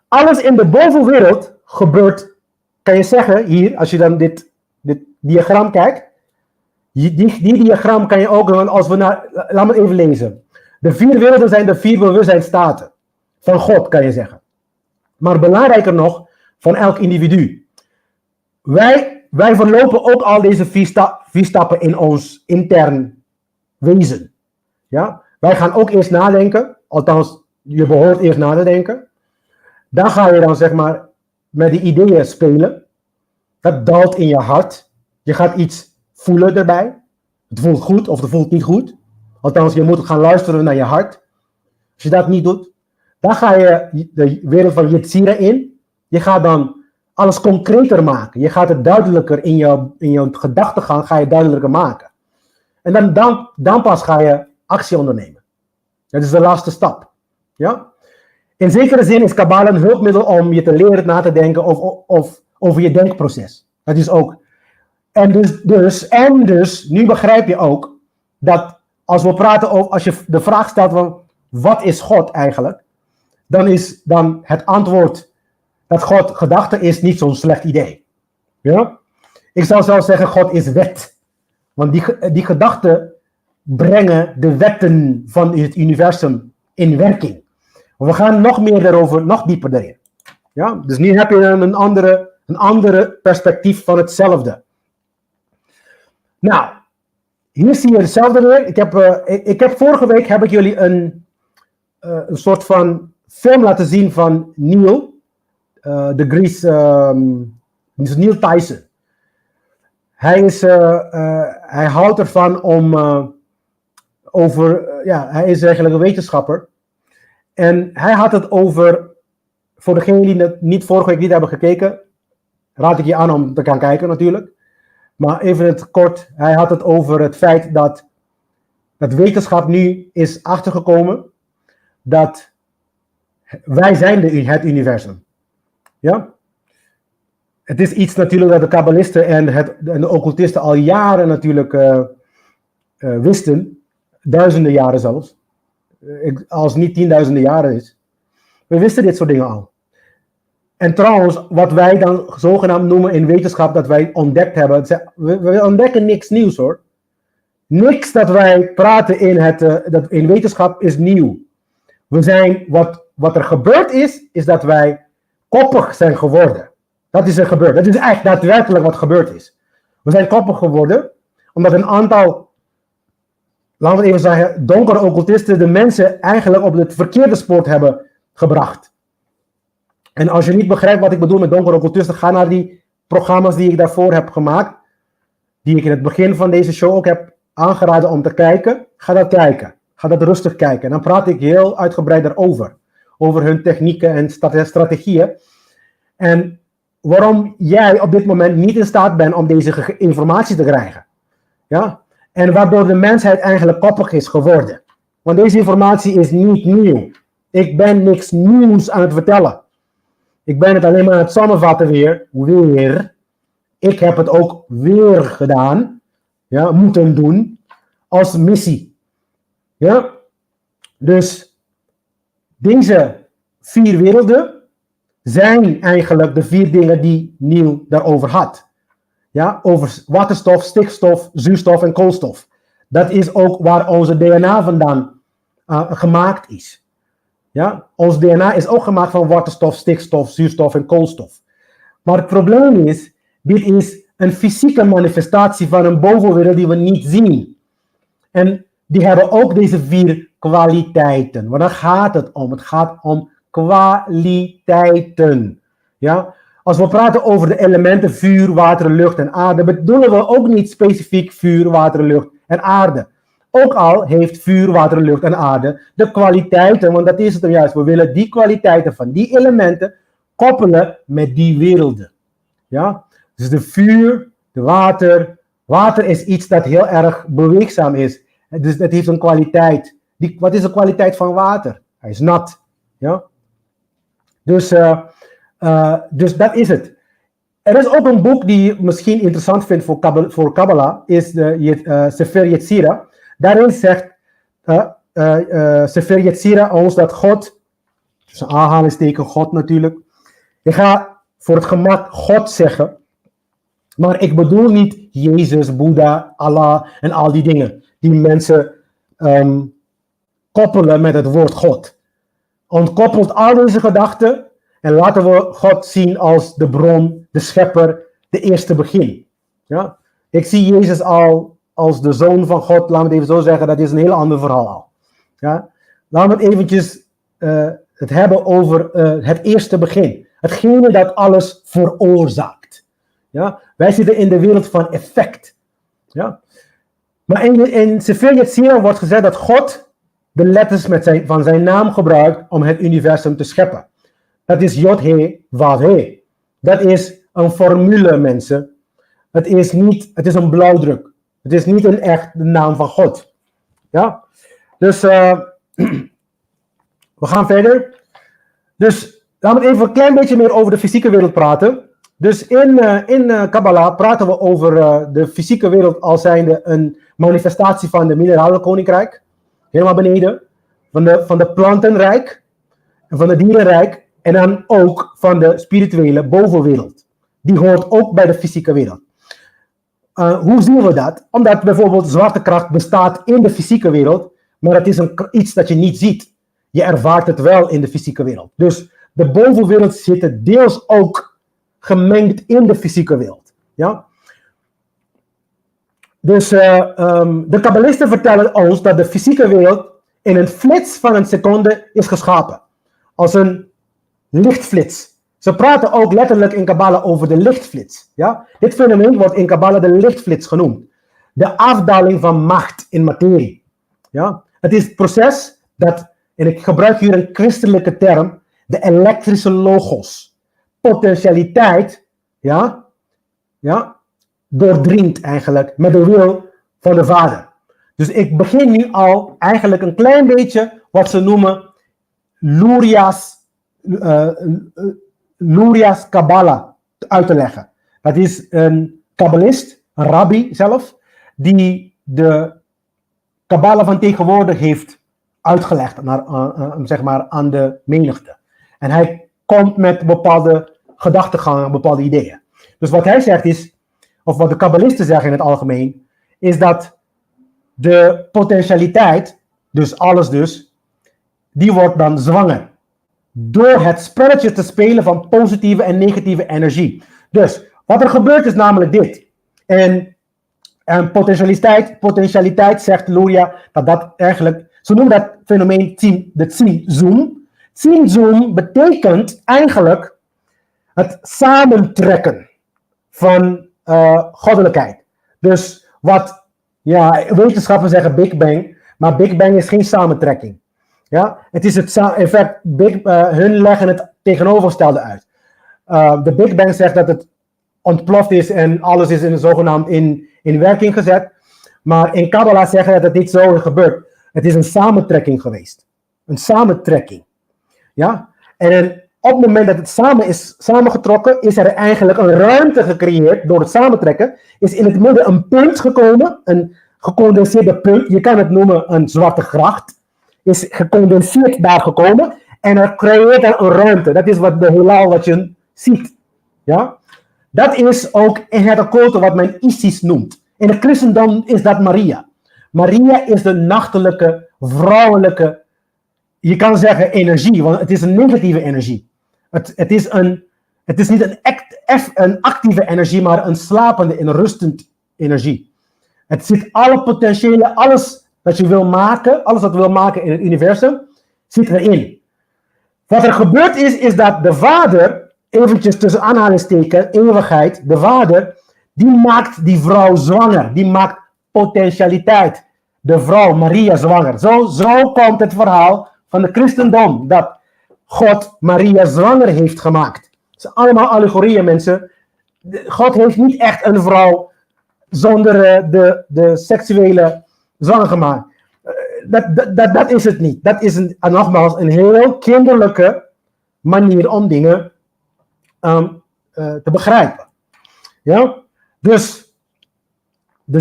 Alles in de bovenwereld gebeurt, kan je zeggen, hier, als je dan dit diagram kijkt, die diagram kan je ook, als we laat me even lezen. De 4 werelden zijn de 4 bewustzijnstaten van God, kan je zeggen. Maar belangrijker nog, van elk individu. Wij verlopen ook al deze 4 stappen in ons intern wezen. Ja? Wij gaan ook eerst nadenken, althans, je behoort eerst na te denken. Dan ga je dan, zeg maar, met die ideeën spelen. Dat daalt in je hart. Je gaat iets voelen erbij. Het voelt goed of het voelt niet goed. Althans, je moet gaan luisteren naar je hart. Als je dat niet doet, dan ga je de wereld van Yetzira in. Je gaat dan alles concreter maken. Je gaat het duidelijker in je gedachtegang ga je duidelijker maken. En dan pas ga je actie ondernemen. Dat is de laatste stap. Ja? In zekere zin is Kabbalah een hulpmiddel om je te leren na te denken over je denkproces. Dat is ook. En dus, nu begrijp je ook dat als we praten over, als je de vraag stelt van wat is God eigenlijk, dan is dan het antwoord dat God gedachte is niet zo'n slecht idee. Ja? Ik zou zelfs zeggen God is wet. Want die gedachten brengen de wetten van het universum in werking. We gaan nog meer daarover, nog dieper erin. Ja? Dus nu heb je een Een andere perspectief van hetzelfde. Nou, hier zie je hetzelfde weer. Ik heb vorige week heb ik jullie een soort van film laten zien van Neil. De Grease, Neil Tyson. Hij houdt ervan om hij is eigenlijk een wetenschapper. En hij had het over, voor degenen die het niet vorige week niet hebben gekeken, raad ik je aan om te gaan kijken natuurlijk. Maar even in het kort, hij had het over het feit dat wetenschap nu is achtergekomen dat wij zijn het universum. Ja? Het is iets natuurlijk dat de kabbalisten en de occultisten al jaren natuurlijk wisten. Duizenden jaren zelfs. Als het niet 10.000 jaren is. We wisten dit soort dingen al. En trouwens, wat wij dan zogenaamd noemen in wetenschap dat wij ontdekt hebben. We ontdekken niks nieuws hoor. Niks dat wij praten in wetenschap is nieuw. Wat er gebeurd is dat wij koppig zijn geworden. Dat is er gebeurd. Dat is echt daadwerkelijk wat gebeurd is. We zijn koppig geworden, omdat een aantal, laten we even zeggen, donkere occultisten de mensen eigenlijk op het verkeerde spoor hebben gebracht. En als je niet begrijpt wat ik bedoel met donkere occultisten, ga naar die programma's die ik daarvoor heb gemaakt, die ik in het begin van deze show ook heb aangeraden om te kijken. Ga dat kijken. Ga dat rustig kijken. En dan praat ik heel uitgebreid daarover. Over hun technieken en strategieën. En waarom jij op dit moment niet in staat bent om deze informatie te krijgen. Ja? En waardoor de mensheid eigenlijk koppig is geworden. Want deze informatie is niet nieuw. Ik ben niks nieuws aan het vertellen. Ik ben het alleen maar aan het samenvatten weer. Ik heb het ook weer gedaan. Ja, moeten doen. Als missie. Ja? Dus deze 4 werelden zijn eigenlijk de 4 dingen die Neil daarover had. Ja, over waterstof, stikstof, zuurstof en koolstof. Dat is ook waar onze DNA vandaan gemaakt is. Ja, ons DNA is ook gemaakt van waterstof, stikstof, zuurstof en koolstof. Maar het probleem is, dit is een fysieke manifestatie van een bovenwereld die we niet zien. En die hebben ook deze 4 kwaliteiten. Want daar gaat het om. Het gaat om kwaliteiten. Ja? Als we praten over de elementen vuur, water, lucht en aarde, bedoelen we ook niet specifiek vuur, water, lucht en aarde. Ook al heeft vuur, water, lucht en aarde de kwaliteiten, want dat is het juist. We willen die kwaliteiten van die elementen koppelen met die werelden. Ja? Dus de vuur, de water. Water is iets dat heel erg beweegzaam is. Dus dat heeft een kwaliteit. Wat is de kwaliteit van water? Hij is nat. Ja? Dus dat is het. Er is ook een boek die je misschien interessant vindt voor Kabbalah, is Sefer Yetzirah. Daarin zegt Sefer Yetzirah ons dat God, tussen aanhalingsteken God natuurlijk, ik ga voor het gemak God zeggen, maar ik bedoel niet Jezus, Boeddha, Allah en al die dingen die mensen koppelen met het woord God. Ontkoppelt al deze gedachten en laten we God zien als de bron, de schepper, de eerste begin. Ja? Ik zie Jezus al als de zoon van God, laten we het even zo zeggen, dat is een heel ander verhaal al. Ja? Laten we het eventjes het hebben over het eerste begin. Hetgene dat alles veroorzaakt. Ja? Wij zitten in de wereld van effect. Ja? Maar in Sefer Yetzirah wordt gezegd dat God de letters van zijn naam gebruikt om het universum te scheppen. Dat is Yod-He, Vav-He. Dat is een formule, mensen. Het is een blauwdruk. Het is niet een echt de naam van God. Ja? Dus we gaan verder. Dus laten we even een klein beetje meer over de fysieke wereld praten. Dus in Kabbalah praten we over de fysieke wereld als zijnde een manifestatie van de mineralenkoninkrijk. Helemaal beneden. Van de plantenrijk. En van de dierenrijk. En dan ook van de spirituele bovenwereld. Die hoort ook bij de fysieke wereld. Hoe zien we dat? Omdat bijvoorbeeld zwaartekracht bestaat in de fysieke wereld. Maar het is iets dat je niet ziet. Je ervaart het wel in de fysieke wereld. Dus de bovenwereld zit deels ook gemengd in de fysieke wereld. Ja? Dus de kabbalisten vertellen ons dat de fysieke wereld in een flits van een seconde is geschapen. Als een lichtflits. Ze praten ook letterlijk in Kabbala over de lichtflits. Ja? Dit fenomeen wordt in Kabbala de lichtflits genoemd. De afdaling van macht in materie. Ja? Het is het proces dat, en ik gebruik hier een christelijke term, de elektrische logos, potentialiteit, doordringt eigenlijk met de wil van de Vader. Dus ik begin nu al eigenlijk een klein beetje wat ze noemen Luria's Kabbalah uit te leggen. Dat is een kabbalist, een rabbi zelf, die de Kabbalah van tegenwoordig heeft uitgelegd zeg maar aan de menigte. En hij komt met bepaalde gedachtegangen, bepaalde ideeën. Dus wat hij zegt is, of wat de kabbalisten zeggen in het algemeen, is dat de potentialiteit, dus alles dus, die wordt dan zwanger. Door het spelletje te spelen van positieve en negatieve energie. Dus wat er gebeurt is namelijk dit. En potentialiteit zegt Luria dat eigenlijk, ze noemen dat fenomeen de Tzimtzum. Tzimtzum betekent eigenlijk het samentrekken van goddelijkheid. Dus wat wetenschappers zeggen Big Bang, maar Big Bang is geen samentrekking. Ja? Het is in fact, hun leggen het tegenovergestelde uit. De Big Bang zegt dat het ontploft is en alles is zogenaamd in werking gezet. Maar in Kabbalah zeggen dat het niet zo is gebeurd. Het is een samentrekking geweest. Een samentrekking. Ja? En op het moment dat het samen is samengetrokken, is er eigenlijk een ruimte gecreëerd door het samentrekken. Is in het midden een punt gekomen, een gecondenseerde punt. Je kan het noemen een zwarte gracht. Is gecondenseerd daar gekomen. En er creëert er een ruimte. Dat is wat de heelal wat je ziet. Ja? Dat is ook in het occulte wat men Isis noemt. In het christendom is dat Maria. Maria is de nachtelijke, vrouwelijke, je kan zeggen energie, want het is een negatieve energie. Het is niet een actieve energie, maar een slapende en rustend energie. Het zit alle potentiële, alles dat je wil maken, alles wat je wil maken in het universum, zit erin. Wat er gebeurd is dat de Vader, eventjes tussen aanhalingstekens, eeuwigheid, de Vader, die maakt die vrouw zwanger. Die maakt potentialiteit. De vrouw, Maria, zwanger. Zo komt het verhaal van de christendom, dat God Maria zwanger heeft gemaakt. Het zijn allemaal allegorieën, mensen. God heeft niet echt een vrouw zonder de seksuele zwanger gemaakt. Dat is het niet. Dat is nogmaals een heel kinderlijke manier om dingen te begrijpen. Ja? Dus de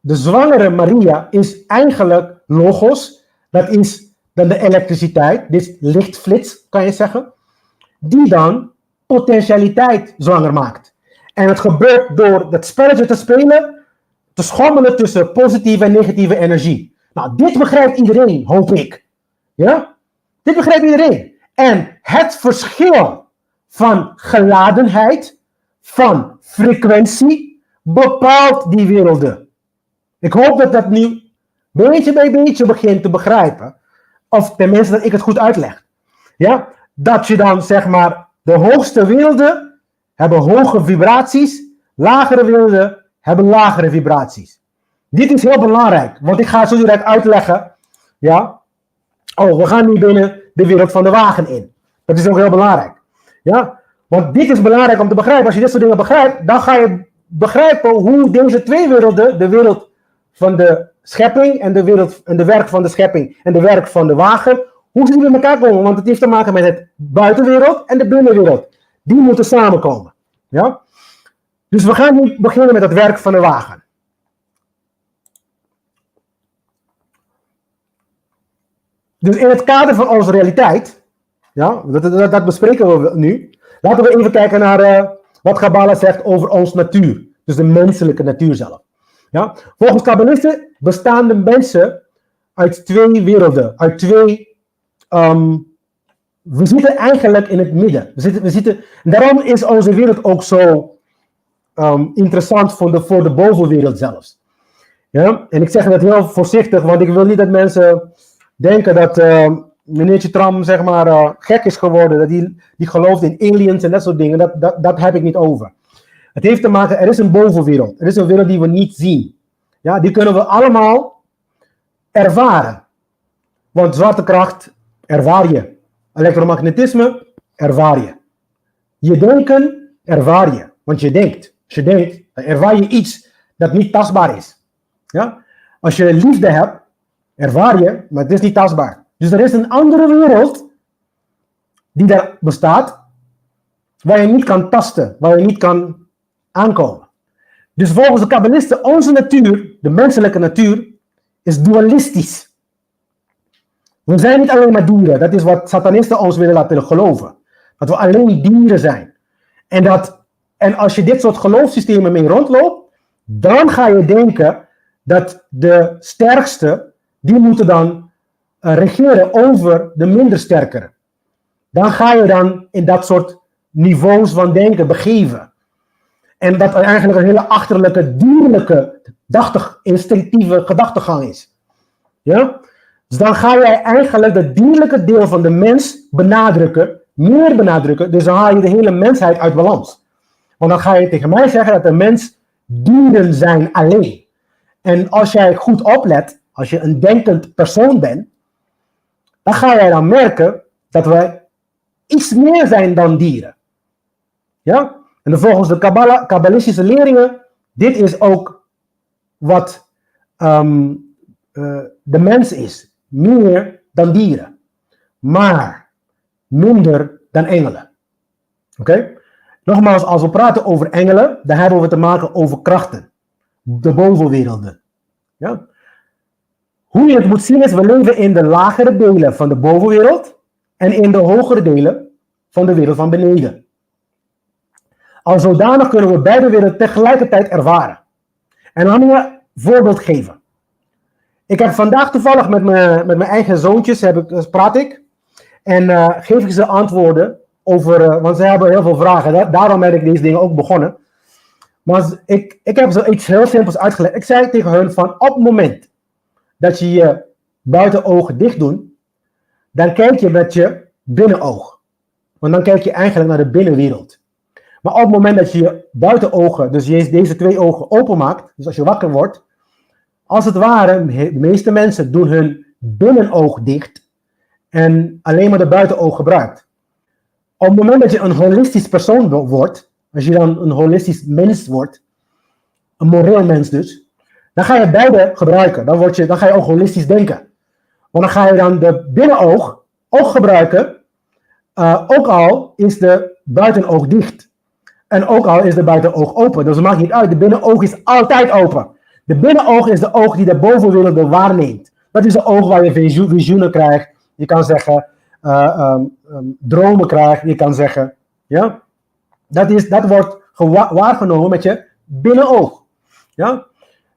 zwangere Maria is eigenlijk logos. Dat is dan de elektriciteit. Dit is lichtflits, kan je zeggen. Die dan potentialiteit zwanger maakt. En het gebeurt door dat spelletje te spelen, te schommelen tussen positieve en negatieve energie. Nou, dit begrijpt iedereen, hoop ik. Ja? Dit begrijpt iedereen. En het verschil van geladenheid, van frequentie, bepaalt die werelden. Ik hoop dat dat nu beetje bij beetje begint te begrijpen. Of tenminste dat ik het goed uitleg. Ja? Dat je dan zeg maar, de hoogste werelden hebben hoge vibraties, lagere werelden hebben lagere vibraties. Dit is heel belangrijk, want ik ga het zo direct uitleggen. Ja? Oh, we gaan nu binnen de wereld van de wagen in. Dat is ook heel belangrijk. Ja? Want dit is belangrijk om te begrijpen. Als je dit soort dingen begrijpt, dan ga je begrijpen hoe deze twee werelden, de wereld van de schepping en de werk van de schepping en de werk van de wagen, hoe ze die bij elkaar komen. Want het heeft te maken met het buitenwereld en de binnenwereld. Die moeten samenkomen. Ja? Dus we gaan nu beginnen met het werk van de wagen. Dus in het kader van onze realiteit, ja, dat bespreken we nu. Laten we even kijken naar wat Kabbalah zegt over ons natuur. Dus de menselijke natuur zelf. Ja? Volgens kabbalisten bestaan de mensen uit twee werelden. Uit twee we zitten eigenlijk in het midden. Daarom is onze wereld ook zo interessant voor de bovenwereld zelfs. Ja? En ik zeg dat heel voorzichtig, want ik wil niet dat mensen denken dat meneertje Trump zeg maar gek is geworden, dat die gelooft in aliens en dat soort dingen. Dat heb ik niet over. Het heeft te maken, er is een bovenwereld. Er is een wereld die we niet zien. Ja, die kunnen we allemaal ervaren. Want zwaartekracht ervaar je. Elektromagnetisme ervaar je. Je denken ervaar je. Want je denkt. Als je denkt, dan ervaar je iets dat niet tastbaar is. Ja? Als je liefde hebt, ervaar je, maar het is niet tastbaar. Dus er is een andere wereld die daar bestaat, waar je niet kan tasten, waar je niet kan aankomen. Dus volgens de kabbalisten, onze natuur, de menselijke natuur, is dualistisch. We zijn niet alleen maar dieren. Dat is wat satanisten ons willen laten geloven. Dat we alleen dieren zijn. En als je dit soort geloofssystemen mee rondloopt, dan ga je denken dat de sterkste, die moeten dan regeren over de minder sterkere. Dan ga je dan in dat soort niveaus van denken begeven. En dat er eigenlijk een hele achterlijke, dierlijke, instinctieve gedachtegang is. Ja? Dus dan ga jij eigenlijk het dierlijke deel van de mens benadrukken, meer benadrukken, dus dan haal je de hele mensheid uit balans. Want dan ga je tegen mij zeggen dat de mens dieren zijn alleen. En als jij goed oplet, als je een denkend persoon bent, dan ga jij dan merken dat wij iets meer zijn dan dieren. Ja? En volgens de kabbalistische leringen, dit is ook wat de mens is. Meer dan dieren. Maar minder dan engelen. Oké? Nogmaals, als we praten over engelen, dan hebben we te maken over krachten. De bovenwerelden. Ja? Hoe je het moet zien is, we leven in de lagere delen van de bovenwereld en in de hogere delen van de wereld van beneden. Als zodanig kunnen we beide werelden tegelijkertijd ervaren. En laat me een voorbeeld geven. Ik heb vandaag toevallig met mijn eigen zoontjes praat ik. En geef ik ze antwoorden over, want ze hebben heel veel vragen. Daarom ben ik deze dingen ook begonnen. Maar ik heb zo iets heel simpels uitgelegd. Ik zei tegen hun van op het moment dat je je buitenogen dicht doet, dan kijk je met je binnenoog. Want dan kijk je eigenlijk naar de binnenwereld. Maar op het moment dat je je buitenogen, dus je deze twee ogen openmaakt, dus als je wakker wordt, als het ware, de meeste mensen doen hun binnenoog dicht en alleen maar de buitenoog gebruikt. Op het moment dat je een holistisch persoon wordt, als je dan een holistisch mens wordt, een moreel mens dus, dan ga je beide gebruiken. Dan ga je ook holistisch denken. Want dan ga je dan de binnenoog ook gebruiken, ook al is de buitenoog dicht. En ook al is de buitenoog open. Dus het maakt niet uit, de binnenoog is altijd open. De binnenoog is de oog die de bovenwereld waarneemt. Dat is de oog waar je visioenen krijgt. Je kan zeggen, dromen krijgt. Je kan zeggen, ja. Dat wordt waargenomen met je binnenoog. Ja.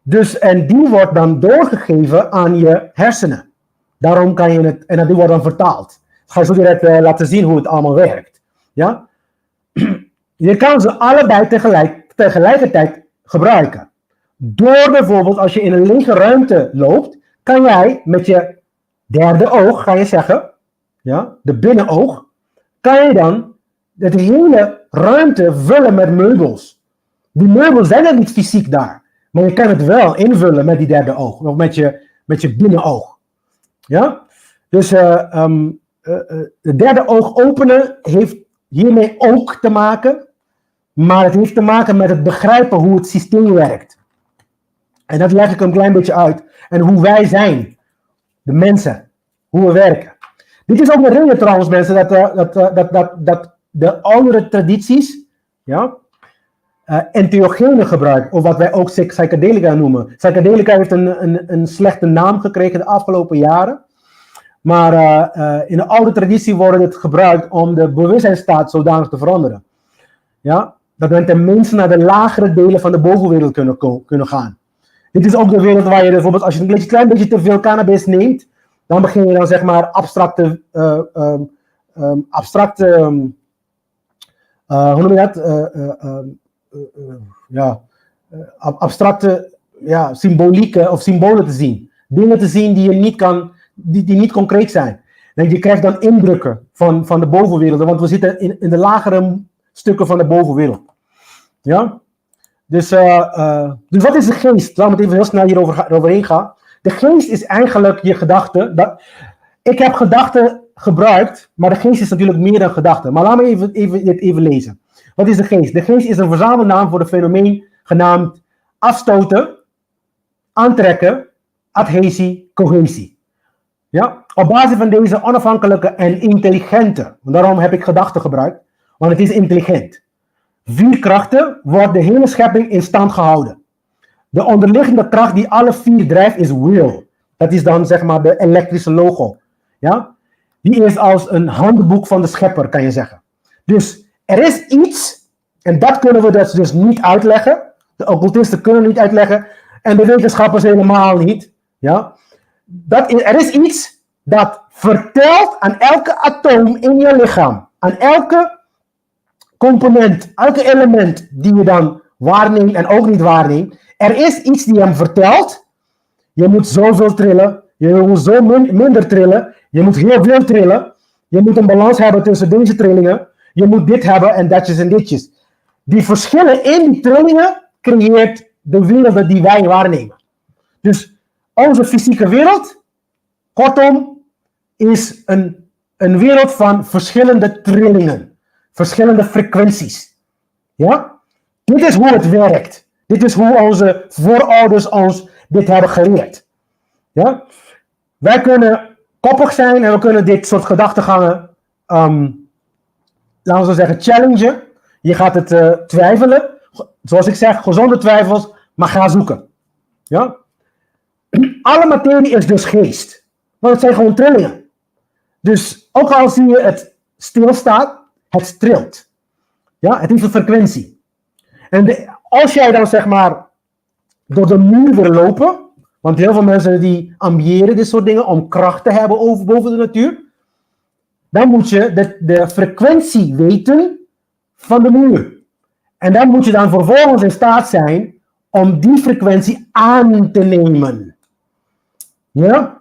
Dus, en die wordt dan doorgegeven aan je hersenen. Daarom kan je het, en die wordt dan vertaald. Ik ga je zo direct laten zien hoe het allemaal werkt. Ja. Je kan ze allebei tegelijkertijd gebruiken. Door bijvoorbeeld, als je in een lege ruimte loopt, kan jij met je derde oog, ga je zeggen, ja, de binnenoog, kan je dan de hele ruimte vullen met meubels. Die meubels zijn er niet fysiek daar, maar je kan het wel invullen met die derde oog, of met je binnenoog. Ja? Dus de derde oog openen heeft hiermee ook te maken, maar het heeft te maken met het begrijpen hoe het systeem werkt. En dat leg ik een klein beetje uit. En hoe wij zijn, de mensen, hoe we werken. Dit is ook een reden trouwens, mensen, dat de oudere tradities, ja, entheogenen gebruiken, of wat wij ook psychedelica noemen. Psychedelica heeft een slechte naam gekregen de afgelopen jaren. Maar in de oude traditie wordt het gebruikt om de bewustzijnstaat zodanig te veranderen. Ja? Dat men tenminste naar de lagere delen van de bovenwereld kunnen gaan. Dit is ook de wereld waar je bijvoorbeeld, als je een klein beetje te veel cannabis neemt, dan begin je dan zeg maar abstracte abstracte, hoe noem je dat? Abstracte symbolieken of symbolen te zien. Dingen te zien die je niet kan, die niet concreet zijn. En je krijgt dan indrukken van de bovenwereld, want we zitten in de lagere stukken van de bovenwereld. Ja? Dus wat is de geest? Laten we het even heel snel hieroverheen gaan. De geest is eigenlijk je gedachte. Ik heb gedachten gebruikt, maar de geest is natuurlijk meer dan gedachten. Maar laten we even lezen. Wat is de geest? De geest is een verzamelnaam voor een fenomeen genaamd afstoten, aantrekken, adhesie, cohesie. Ja? Op basis van deze onafhankelijke en intelligente, daarom heb ik gedachten gebruikt, want het is intelligent. 4 krachten wordt de hele schepping in stand gehouden. De onderliggende kracht die alle 4 drijft is will. Dat is dan zeg maar de elektrische logo. Ja? Die is als een handboek van de schepper, kan je zeggen. Dus er is iets, en dat kunnen we dus niet uitleggen. De occultisten kunnen niet uitleggen, en de wetenschappers helemaal niet. Ja? Er is iets dat vertelt aan elke atoom in je lichaam, aan elke component, elke element die je dan waarneemt en ook niet waarneemt. Er is iets die hem vertelt, je moet zoveel trillen, je moet zo minder trillen, je moet heel veel trillen, je moet een balans hebben tussen deze trillingen, je moet dit hebben en datjes en ditjes. Die verschillen in die trillingen creëert de wereld die wij waarnemen. Dus onze fysieke wereld, kortom, is een wereld van verschillende trillingen, verschillende frequenties. Ja? Dit is hoe het werkt. Dit is hoe onze voorouders ons dit hebben geleerd. Ja? Wij kunnen koppig zijn en we kunnen dit soort gedachtegangen, laten we zo zeggen, challengen. Je gaat het twijfelen. Zoals ik zeg, gezonde twijfels, maar ga zoeken. Ja? Alle materie is dus geest. Want het zijn gewoon trillingen. Dus ook al zie je het stilstaat, het trilt. Ja, het heeft een frequentie. En als jij dan zeg maar door de muur wil lopen, want heel veel mensen die ambiëren dit soort dingen om kracht te hebben boven de natuur, dan moet je de frequentie weten van de muur. En dan moet je dan vervolgens in staat zijn om die frequentie aan te nemen. Ja?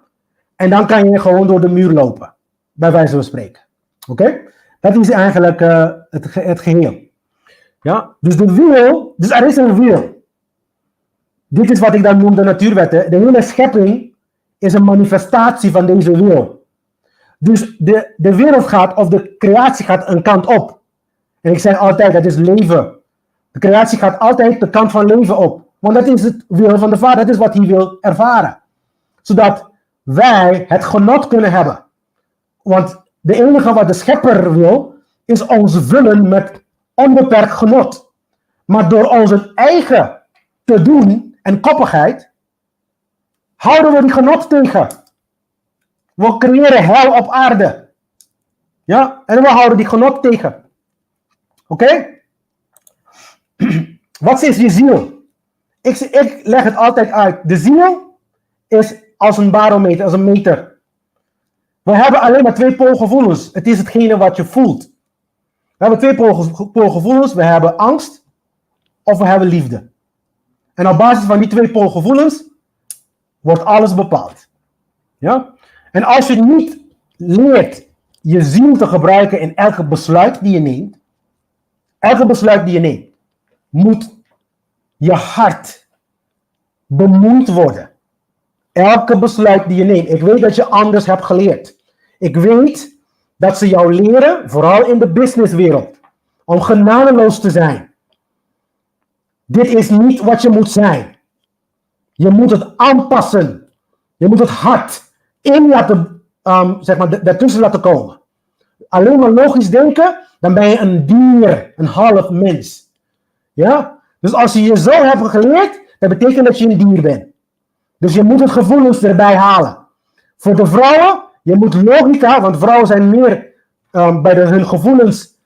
En dan kan je gewoon door de muur lopen. Bij wijze van spreken. Oké? Dat is eigenlijk het geheel. Ja? Dus er is een wiel. Dit is wat ik dan noem de natuurwetten. De hele schepping is een manifestatie van deze wil. Dus de wereld gaat, of de creatie gaat een kant op. En ik zeg altijd, dat is leven. De creatie gaat altijd de kant van leven op. Want dat is het wil van de Vader, dat is wat hij wil ervaren. Zodat wij het genot kunnen hebben. Want de enige wat de schepper wil, is ons vullen met onbeperkt genot. Maar door onze eigen te doen en koppigheid, houden we die genot tegen. We creëren hel op aarde. Ja, en we houden die genot tegen. Oké? Wat is je ziel? Ik leg het altijd uit. De ziel is als een barometer, als een meter. We hebben alleen maar 2 poolgevoelens. Het is hetgene wat je voelt. We hebben 2 poolgevoelens. We hebben angst of we hebben liefde. En op basis van die 2 poolgevoelens wordt alles bepaald. Ja? En als je niet leert je ziel te gebruiken in elke besluit die je neemt, moet je hart bemoeid worden. Elke besluit die je neemt. Ik weet dat je anders hebt geleerd. Ik weet dat ze jou leren, vooral in de businesswereld, om genadeloos te zijn. Dit is niet wat je moet zijn. Je moet het aanpassen. Je moet het hart in laten, daartussen laten komen. Alleen maar logisch denken, dan ben je een dier, een half mens. Ja? Dus als je zo hebt geleerd, dat betekent dat je een dier bent. Dus je moet het gevoelens erbij halen. Voor de vrouwen, je moet logica, want vrouwen zijn meer hun gevoelens.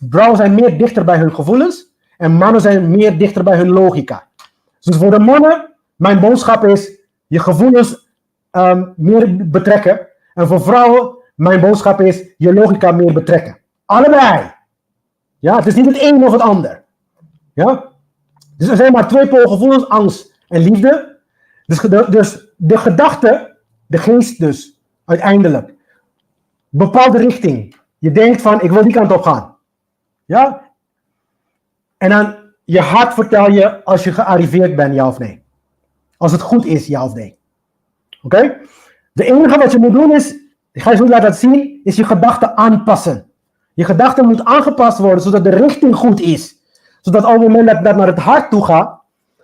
Vrouwen zijn meer dichter bij hun gevoelens. En mannen zijn meer dichter bij hun logica. Dus voor de mannen, mijn boodschap is je gevoelens meer betrekken. En voor vrouwen mijn boodschap is je logica meer betrekken. Allebei. Ja, het is niet het een of het ander. Ja? Dus er zijn maar twee polen gevoelens, angst en liefde. Dus de gedachte, de geest dus, uiteindelijk, bepaalt de richting. Je denkt van, ik wil die kant op gaan. Ja? En dan je hart vertel je als je gearriveerd bent, ja of nee. Als het goed is, ja of nee. Oké? De enige wat je moet doen is, ik ga je zo laten zien, is je gedachten aanpassen. Je gedachte moet aangepast worden, zodat de richting goed is. Zodat op het moment dat dat naar het hart toe gaat,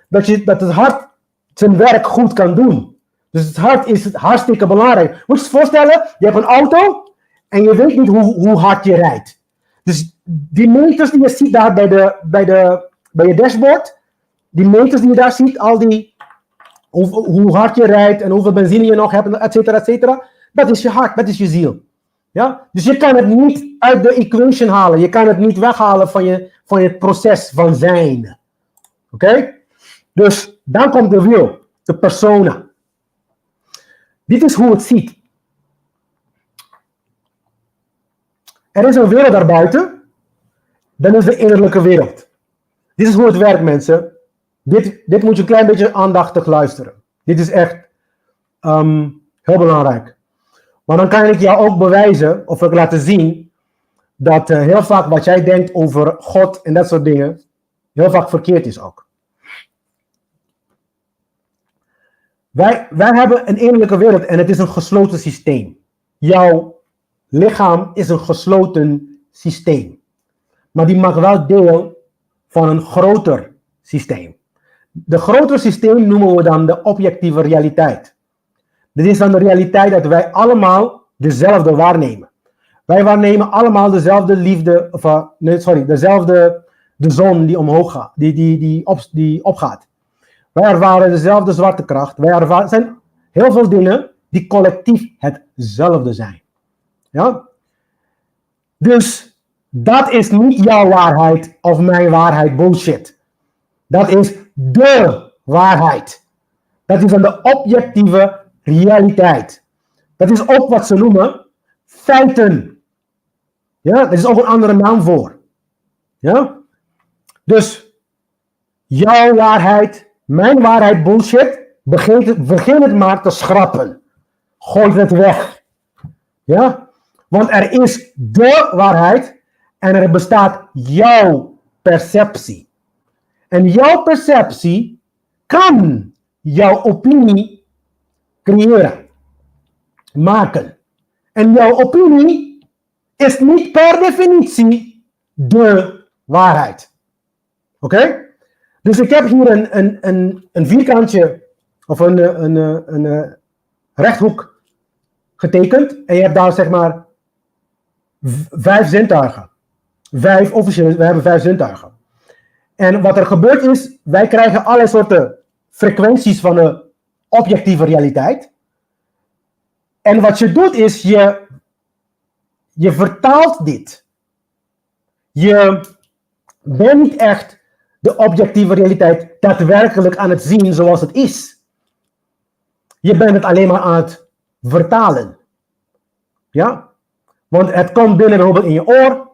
dat het hart zijn werk goed kan doen. Dus het hart is hartstikke belangrijk. Moet je je voorstellen, je hebt een auto en je weet niet hoe hard je rijdt. Dus die meters die je ziet daar bij je dashboard, die meters die je daar ziet, al die, hoe hard je rijdt en hoeveel benzine je nog hebt, et cetera, dat is je hart, dat is je ziel. Ja? Dus je kan het niet uit de equation halen. Je kan het niet weghalen van je proces van zijn. Oké? Dus dan komt de wil, de persona. Dit is hoe het ziet. Er is een wereld daarbuiten. Dan is de innerlijke wereld. Dit is hoe het werkt, mensen. Dit moet je een klein beetje aandachtig luisteren. Dit is echt heel belangrijk. Maar dan kan ik jou ook bewijzen, of ik laten zien, dat heel vaak wat jij denkt over God en dat soort dingen, heel vaak verkeerd is ook. Wij hebben een innerlijke wereld en het is een gesloten systeem. Jouw lichaam is een gesloten systeem. Maar die maakt wel deel van een groter systeem. De groter systeem noemen we dan de objectieve realiteit. Dit is dan de realiteit dat wij allemaal dezelfde waarnemen. Wij waarnemen allemaal dezelfde liefde, de zon die omhoog gaat, die opgaat. Wij ervaren dezelfde zwaartekracht. Er zijn heel veel dingen die collectief hetzelfde zijn. Ja? Dus dat is niet jouw waarheid of mijn waarheid, bullshit. Dat is de waarheid. Dat is dan de objectieve realiteit. Dat is ook wat ze noemen feiten. Ja, daar is ook een andere naam voor. Ja? Dus jouw waarheid, mijn waarheid, bullshit, begin het maar te schrappen. Gooi het weg. Ja? Want er is de waarheid en er bestaat jouw perceptie. En jouw perceptie kan jouw opinie creëren, maken. En jouw opinie is niet per definitie de waarheid. Oké? Dus ik heb hier een vierkantje of een rechthoek getekend. En je hebt daar zeg maar 5 zintuigen. We hebben 5 zintuigen. En wat er gebeurt is, wij krijgen allerlei soorten frequenties van de objectieve realiteit. En wat je doet is, je vertaalt dit. Je bent niet echt de objectieve realiteit daadwerkelijk aan het zien zoals het is. Je bent het alleen maar aan het vertalen. Ja? Want het komt binnen bijvoorbeeld in je oor.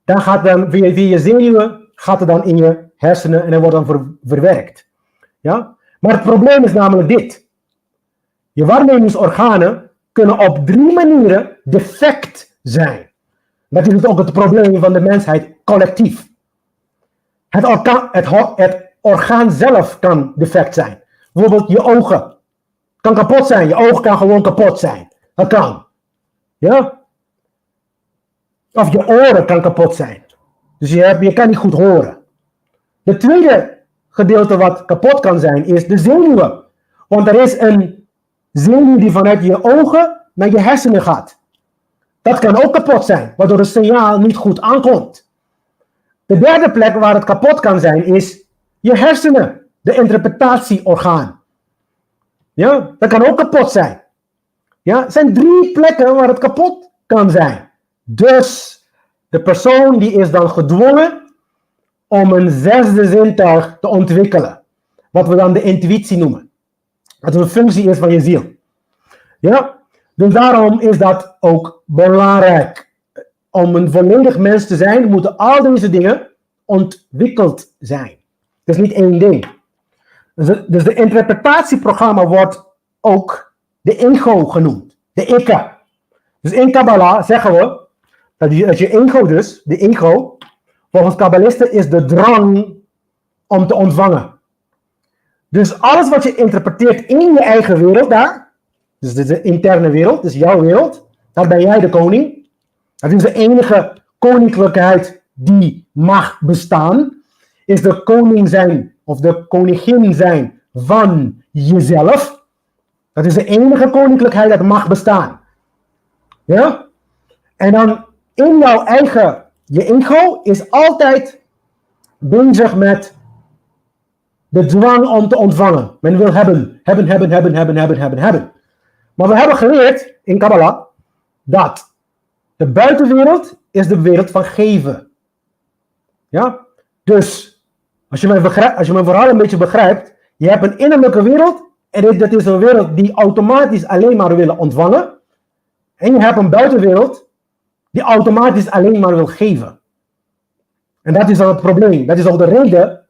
Dan gaat dan via je zenuwen, gaat het dan in je hersenen en dan wordt dan verwerkt. Ja? Maar het probleem is namelijk dit. Je waarnemingsorganen kunnen op 3 manieren defect zijn. Dat is ook het probleem van de mensheid collectief. Het orgaan zelf kan defect zijn. Bijvoorbeeld je ogen kan kapot zijn. Je oog kan gewoon kapot zijn. Dat kan. Ja? Of je oren kan kapot zijn. Dus je kan niet goed horen. Het tweede gedeelte wat kapot kan zijn is de zenuwen. Want er is een zenuw die vanuit je ogen naar je hersenen gaat. Dat kan ook kapot zijn, waardoor het signaal niet goed aankomt. De derde plek waar het kapot kan zijn is je hersenen, de interpretatieorgaan. Ja, dat kan ook kapot zijn. Ja, het zijn 3 plekken waar het kapot kan zijn. Dus de persoon die is dan gedwongen om een 6e zintuig te ontwikkelen. Wat we dan de intuïtie noemen. Dat een functie is van je ziel. Ja, Dus daarom is dat ook belangrijk. Om een volledig mens te zijn, moeten al deze dingen ontwikkeld zijn. Het is niet één ding. Dus de interpretatieprogramma wordt ook de ego genoemd. De ikke. Dus in Kabbalah zeggen we dat je ego dus, de ego, volgens kabbalisten is de drang om te ontvangen. Dus alles wat je interpreteert in je eigen wereld daar, dus de interne wereld, dus jouw wereld, daar ben jij de koning. Dat is de enige koninklijkheid die mag bestaan, is de koning zijn of de koningin zijn van jezelf. Dat is de enige koninklijkheid dat mag bestaan. Ja? En dan in jouw eigen, je ego is altijd bezig met de dwang om te ontvangen. Men wil hebben. Maar we hebben geleerd in Kabbalah dat de buitenwereld is de wereld van geven. Ja? Dus als je mijn verhaal een beetje begrijpt, je hebt een innerlijke wereld en dat is een wereld die automatisch alleen maar wil ontvangen. En je hebt een buitenwereld die automatisch alleen maar wil geven. En dat is dan het probleem. Dat is ook de reden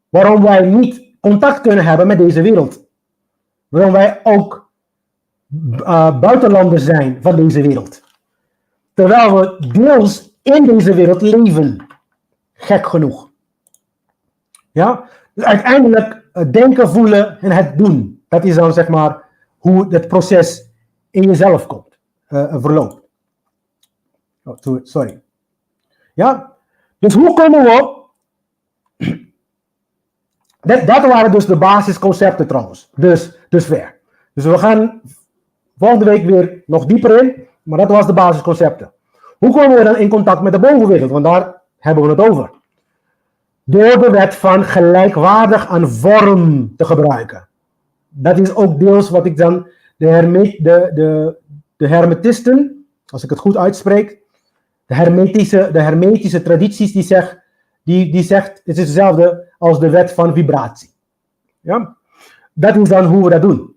waarom wij niet contact kunnen hebben met deze wereld. Waarom wij ook buitenlanders zijn van deze wereld. Terwijl we deels in deze wereld leven. Gek genoeg. Ja? Dus uiteindelijk het denken, voelen en het doen. Dat is dan zeg maar hoe het proces in jezelf komt. Verloopt. Oh, sorry. Ja? Dus hoe komen we... Dat waren dus de basisconcepten trouwens. Dus ver. Dus we gaan volgende week weer nog dieper in. Maar dat was de basisconcepten. Hoe komen we dan in contact met de bovenwereld? Want daar hebben we het over. Door de wet van gelijkwaardig aan vorm te gebruiken. Dat is ook deels wat ik dan de hermetisten, als ik het goed uitspreek, de hermetische tradities die zegt, het is hetzelfde als de wet van vibratie. Ja? Dat is dan hoe we dat doen.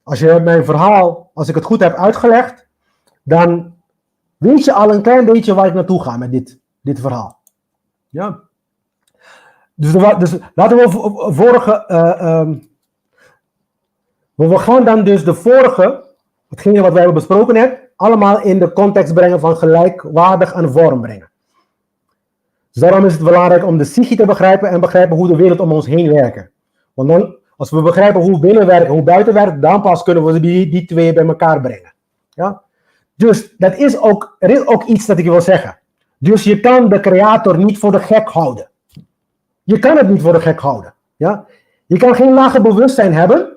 Als je mijn verhaal, als ik het goed heb uitgelegd, dan weet je al een klein beetje waar ik naartoe ga met dit verhaal. Ja. Dus laten we we gaan dan dus de vorige, hetgene wat wij hebben besproken net, allemaal in de context brengen van gelijkwaardig aan vorm brengen. Dus daarom is het belangrijk om de psyche te begrijpen en begrijpen hoe de wereld om ons heen werkt. Want dan, als we begrijpen hoe binnen werkt, hoe buiten werkt, dan pas kunnen we die twee bij elkaar brengen. Ja? Dus er is ook iets dat ik wil zeggen. Dus je kan de creator niet voor de gek houden. Je kan het niet voor de gek houden. Ja? Je kan geen lager bewustzijn hebben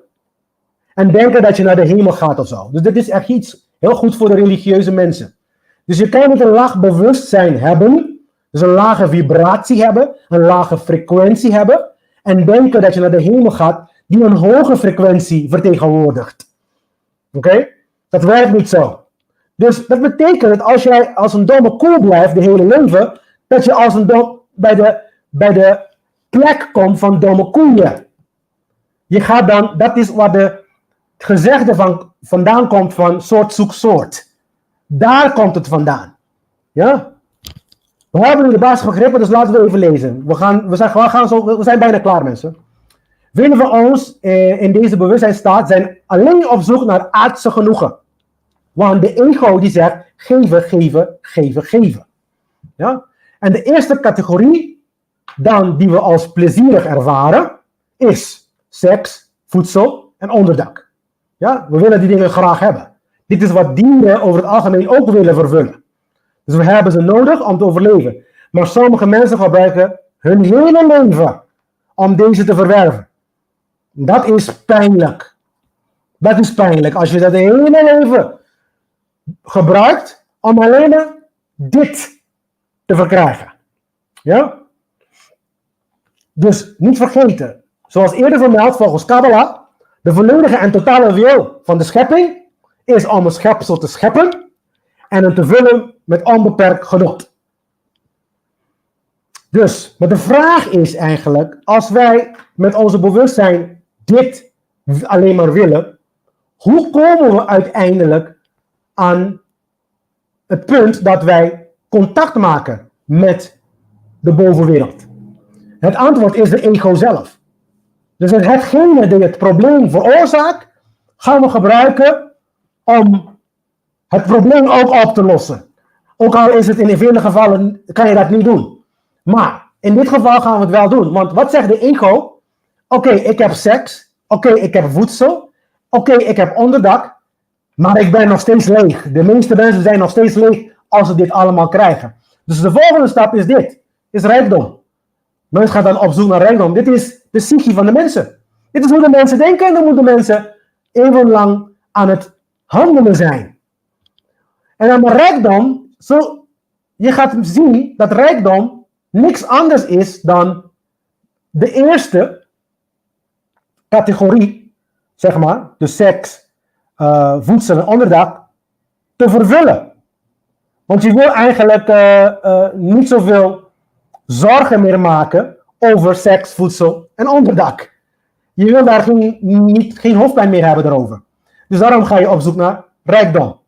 en denken dat je naar de hemel gaat of zo. Dus dit is echt iets heel goed voor de religieuze mensen. Dus je kan niet een laag bewustzijn hebben, dus een lage vibratie hebben, een lage frequentie hebben en denken dat je naar de hemel gaat die een hoge frequentie vertegenwoordigt. Oké? Dat werkt niet zo. Dus dat betekent dat als jij als een domme koe blijft de hele leven, dat je als een bij de plek komt van domme koeien. Je gaat dan, dat is waar de gezegde vandaan komt van soort zoekt soort. Daar komt het vandaan. Ja? We hebben nu de basisbegrippen, dus laten we even lezen. We zijn bijna klaar, mensen. Velen van ons in deze bewustzijnstaat zijn alleen op zoek naar aardse genoegen. Want de ego die zegt geven. Ja? En de eerste categorie dan die we als plezierig ervaren is seks, voedsel en onderdak. Ja? We willen die dingen graag hebben. Dit is wat dieren over het algemeen ook willen vervullen. Dus we hebben ze nodig om te overleven. Maar sommige mensen gebruiken hun hele leven om deze te verwerven. Dat is pijnlijk. Dat is pijnlijk. Als je dat hele leven gebruikt om alleen maar dit te verkrijgen. Ja? Dus niet vergeten, zoals eerder vermeld volgens Kabbalah, de volledige en totale wil van de schepping is om een schepsel te scheppen en het te vullen met onbeperkt genot. Dus, maar de vraag is eigenlijk, als wij met onze bewustzijn dit alleen maar willen, hoe komen we uiteindelijk aan het punt dat wij contact maken met de bovenwereld? Het antwoord is de ego zelf. Dus hetgene die het probleem veroorzaakt, gaan we gebruiken om het probleem ook op te lossen. Ook al is het in vele gevallen, kan je dat niet doen. Maar in dit geval gaan we het wel doen. Want wat zegt de ego? Oké, ik heb seks. Oké, ik heb voedsel. Oké, ik heb onderdak. Maar ik ben nog steeds leeg. De meeste mensen zijn nog steeds leeg als ze dit allemaal krijgen. Dus de volgende stap is dit. Is rijkdom. Mensen gaan dan op zoek naar rijkdom. Dit is de psyche van de mensen. Dit is hoe de mensen denken. En dan moeten mensen even lang aan het handelen zijn. En dan rijkdom. Je gaat zien dat rijkdom niks anders is dan de eerste categorie, zeg maar, de seks, voedsel en onderdak, te vervullen. Want je wil eigenlijk niet zoveel zorgen meer maken over seks, voedsel en onderdak. Je wil daar geen hoofdpijn meer hebben erover. Dus daarom ga je op zoek naar rijkdom.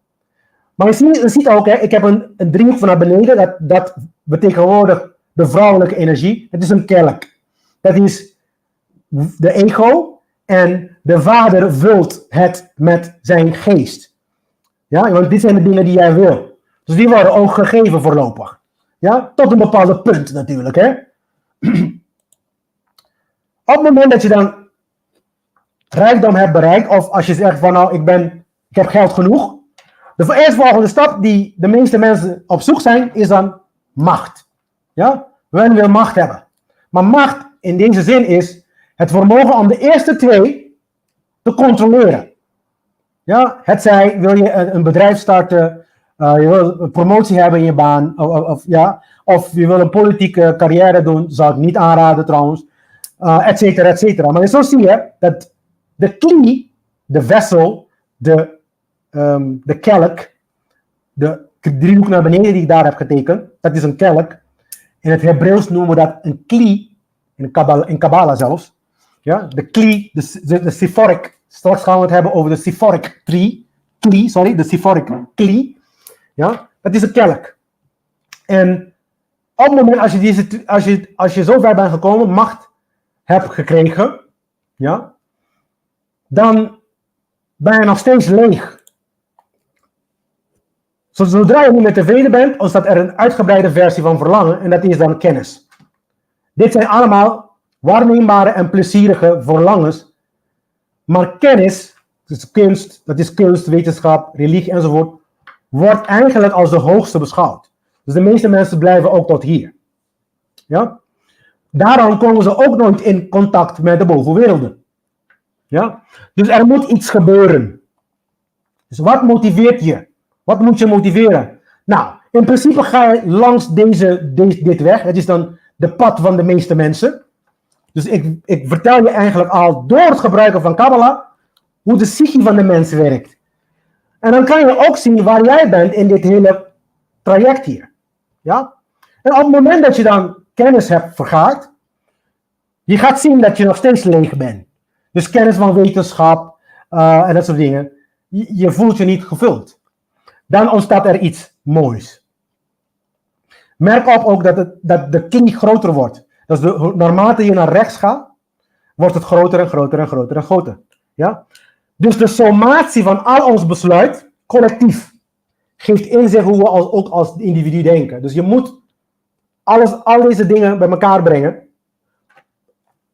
Maar je ziet ook, ik heb een driehoek van naar beneden, dat betegenwoordigt de vrouwelijke energie. Het is een kelk. Dat is de ego en de vader vult het met zijn geest. Ja, want dit zijn de dingen die jij wil. Dus die worden ook gegeven voorlopig. Ja, tot een bepaald punt natuurlijk. Hè? Op het moment dat je dan rijkdom hebt bereikt, of als je zegt van nou, ik heb geld genoeg. De eerstvolgende stap die de meeste mensen op zoek zijn, is dan macht. Ja? Men wil macht hebben. Maar macht in deze zin is het vermogen om de eerste twee te controleren. Ja? Hetzij wil je een bedrijf starten, je wil een promotie hebben in je baan, of je wil een politieke carrière doen, zou ik niet aanraden trouwens, et cetera, et cetera. Maar zo zie je dat de klie, de vessel, de kelk, de driehoek naar beneden die ik daar heb getekend, dat is een kelk. In het Hebreeuws noemen we dat een kli, in Kabbalah zelfs. Ja, de kli, de Sephoric. Straks gaan we het hebben over de Sephoric de Sephoric kli. Ja, dat is een kelk. En op het moment als je zo ver bent gekomen, macht hebt gekregen, ja, dan ben je nog steeds leeg. Zodra je niet meer tevreden bent, ontstaat er een uitgebreide versie van verlangen en dat is dan kennis. Dit zijn allemaal waarneembare en plezierige verlangens, maar kennis, dat is kunst, wetenschap, religie enzovoort, wordt eigenlijk als de hoogste beschouwd. Dus de meeste mensen blijven ook tot hier. Ja? Daarom komen ze ook nooit in contact met de bovenwerelden. Ja? Dus er moet iets gebeuren. Dus wat motiveert je? Wat moet je motiveren? Nou, in principe ga je langs dit weg. Het is dan de pad van de meeste mensen. Dus ik vertel je eigenlijk al door het gebruiken van Kabbalah hoe de psyche van de mens werkt. En dan kan je ook zien waar jij bent in dit hele traject hier. Ja? En op het moment dat je dan kennis hebt vergaard, je gaat zien dat je nog steeds leeg bent. Dus kennis van wetenschap en dat soort dingen. Je voelt je niet gevuld. Dan ontstaat er iets moois. Merk op ook dat de knie groter wordt. Dus naarmate je naar rechts gaat, wordt het groter en groter en groter en groter. Ja? Dus de sommatie van al ons besluit, collectief, geeft inzicht hoe we ook als individu denken. Dus je moet al deze dingen bij elkaar brengen.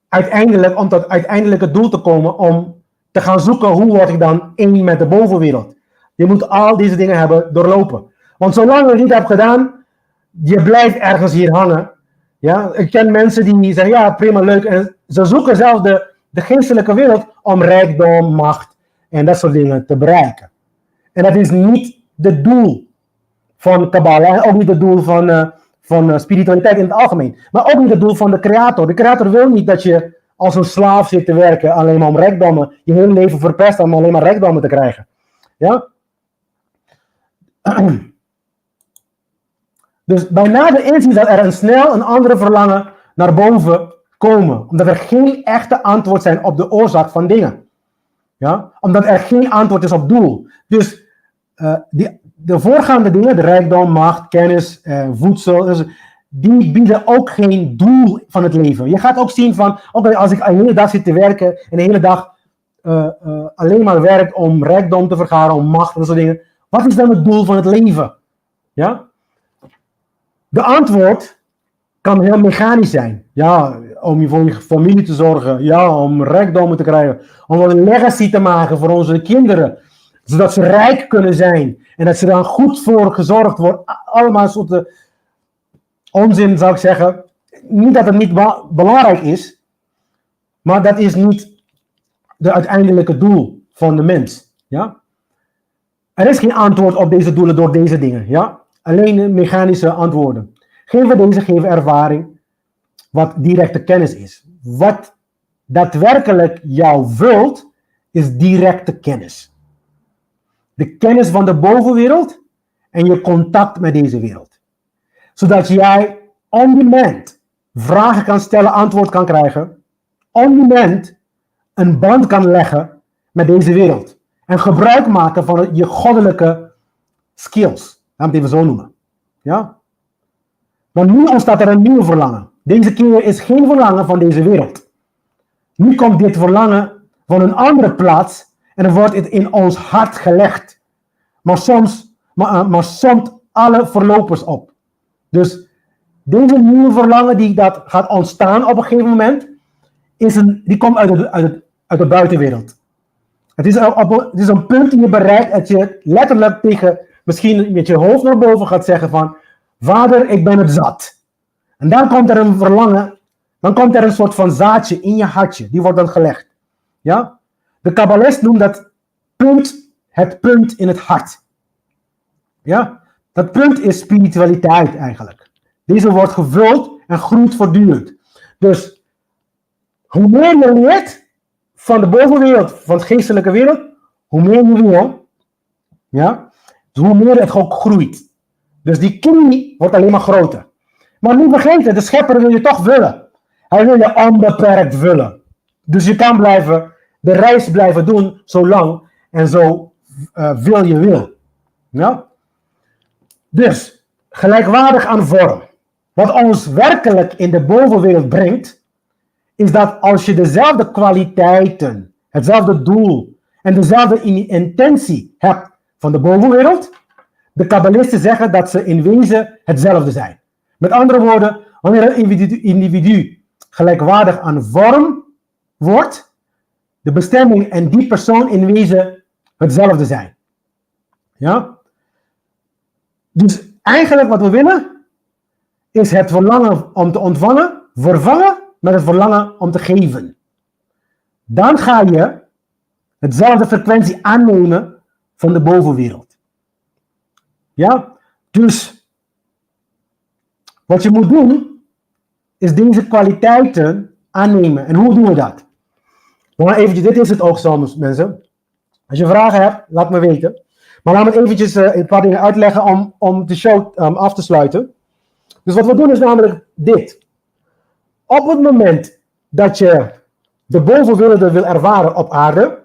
Uiteindelijk, om tot uiteindelijk het doel te komen om te gaan zoeken hoe word ik dan één met de bovenwereld. Je moet al deze dingen hebben doorlopen. Want zolang je het niet hebt gedaan, je blijft ergens hier hangen. Ja? Ik ken mensen die zeggen, ja prima, leuk. En ze zoeken zelf de geestelijke wereld om rijkdom, macht en dat soort dingen te bereiken. En dat is niet het doel van Kabbalah en ook niet het doel van spiritualiteit in het algemeen. Maar ook niet het doel van de creator. De creator wil niet dat je als een slaaf zit te werken alleen maar om rijkdommen. Je hele leven verpest om alleen maar rijkdommen te krijgen. Ja? Dus bij nader inzien zal er snel een andere verlangen naar boven komen. Omdat er geen echte antwoord zijn op de oorzaak van dingen. Ja? Omdat er geen antwoord is op doel. Dus de voorgaande dingen, de rijkdom, macht, kennis, voedsel, dus die bieden ook geen doel van het leven. Je gaat ook zien van, oké, als ik een hele dag zit te werken en de hele dag alleen maar werk om rijkdom te vergaren, om macht en dat soort dingen. Wat is dan het doel van het leven? Ja? De antwoord kan heel mechanisch zijn. Ja, om voor je familie te zorgen. Ja, om rijkdommen te krijgen. Om een legacy te maken voor onze kinderen. Zodat ze rijk kunnen zijn. En dat ze dan goed voor gezorgd wordt. Allemaal soorten onzin zou ik zeggen. Niet dat het niet belangrijk is. Maar dat is niet het uiteindelijke doel van de mens. Ja? Er is geen antwoord op deze doelen door deze dingen. Ja? Alleen mechanische antwoorden. Geven ervaring. Wat directe kennis is. Wat daadwerkelijk jou vult, is directe kennis. De kennis van de bovenwereld en je contact met deze wereld. Zodat jij on demand vragen kan stellen, antwoord kan krijgen. On demand een band kan leggen met deze wereld. En gebruik maken van je goddelijke skills. Laat het even zo noemen. Ja? Maar nu ontstaat er een nieuw verlangen. Deze keer is geen verlangen van deze wereld. Nu komt dit verlangen van een andere plaats en dan wordt het in ons hart gelegd. Maar somt alle verlopers op. Dus deze nieuwe verlangen die dat gaat ontstaan op een gegeven moment, die komt uit de buitenwereld. Het is een punt die je bereikt dat je letterlijk tegen, misschien met je hoofd naar boven gaat zeggen van, Vader, ik ben het zat. En dan komt er een verlangen, dan komt er een soort van zaadje in je hartje, die wordt dan gelegd. Ja? De kabbalist noemt dat het punt in het hart. Ja? Dat punt is spiritualiteit eigenlijk. Deze wordt gevuld en groeit voortdurend. Dus hoe meer je leert van de bovenwereld, van de geestelijke wereld, hoe meer je wil, ja? Dus hoe meer het ook groeit. Dus die knie wordt alleen maar groter. Maar niet vergeten, de schepper wil je toch vullen. Hij wil je onbeperkt vullen. Dus je kan de reis blijven doen zo lang en zo veel je wil. Ja? Dus, gelijkwaardig aan vorm. Wat ons werkelijk in de bovenwereld brengt, is dat als je dezelfde kwaliteiten, hetzelfde doel en dezelfde intentie hebt van de bovenwereld, de kabbalisten zeggen dat ze in wezen hetzelfde zijn. Met andere woorden, wanneer een individu gelijkwaardig aan vorm wordt, de bestemming en die persoon in wezen hetzelfde zijn. Ja? Dus eigenlijk wat we willen, is het verlangen om te ontvangen, vervangen met het verlangen om te geven. Dan ga je hetzelfde frequentie aannemen van de bovenwereld. Ja? Dus wat je moet doen, is deze kwaliteiten aannemen. En hoe doen we dat? Nou, eventjes, dit is het ook soms, mensen. Als je vragen hebt, laat me weten. Maar laat me eventjes een paar dingen uitleggen om de show af te sluiten. Dus wat we doen is namelijk dit. Op het moment dat je de bovenwereld wil ervaren op aarde,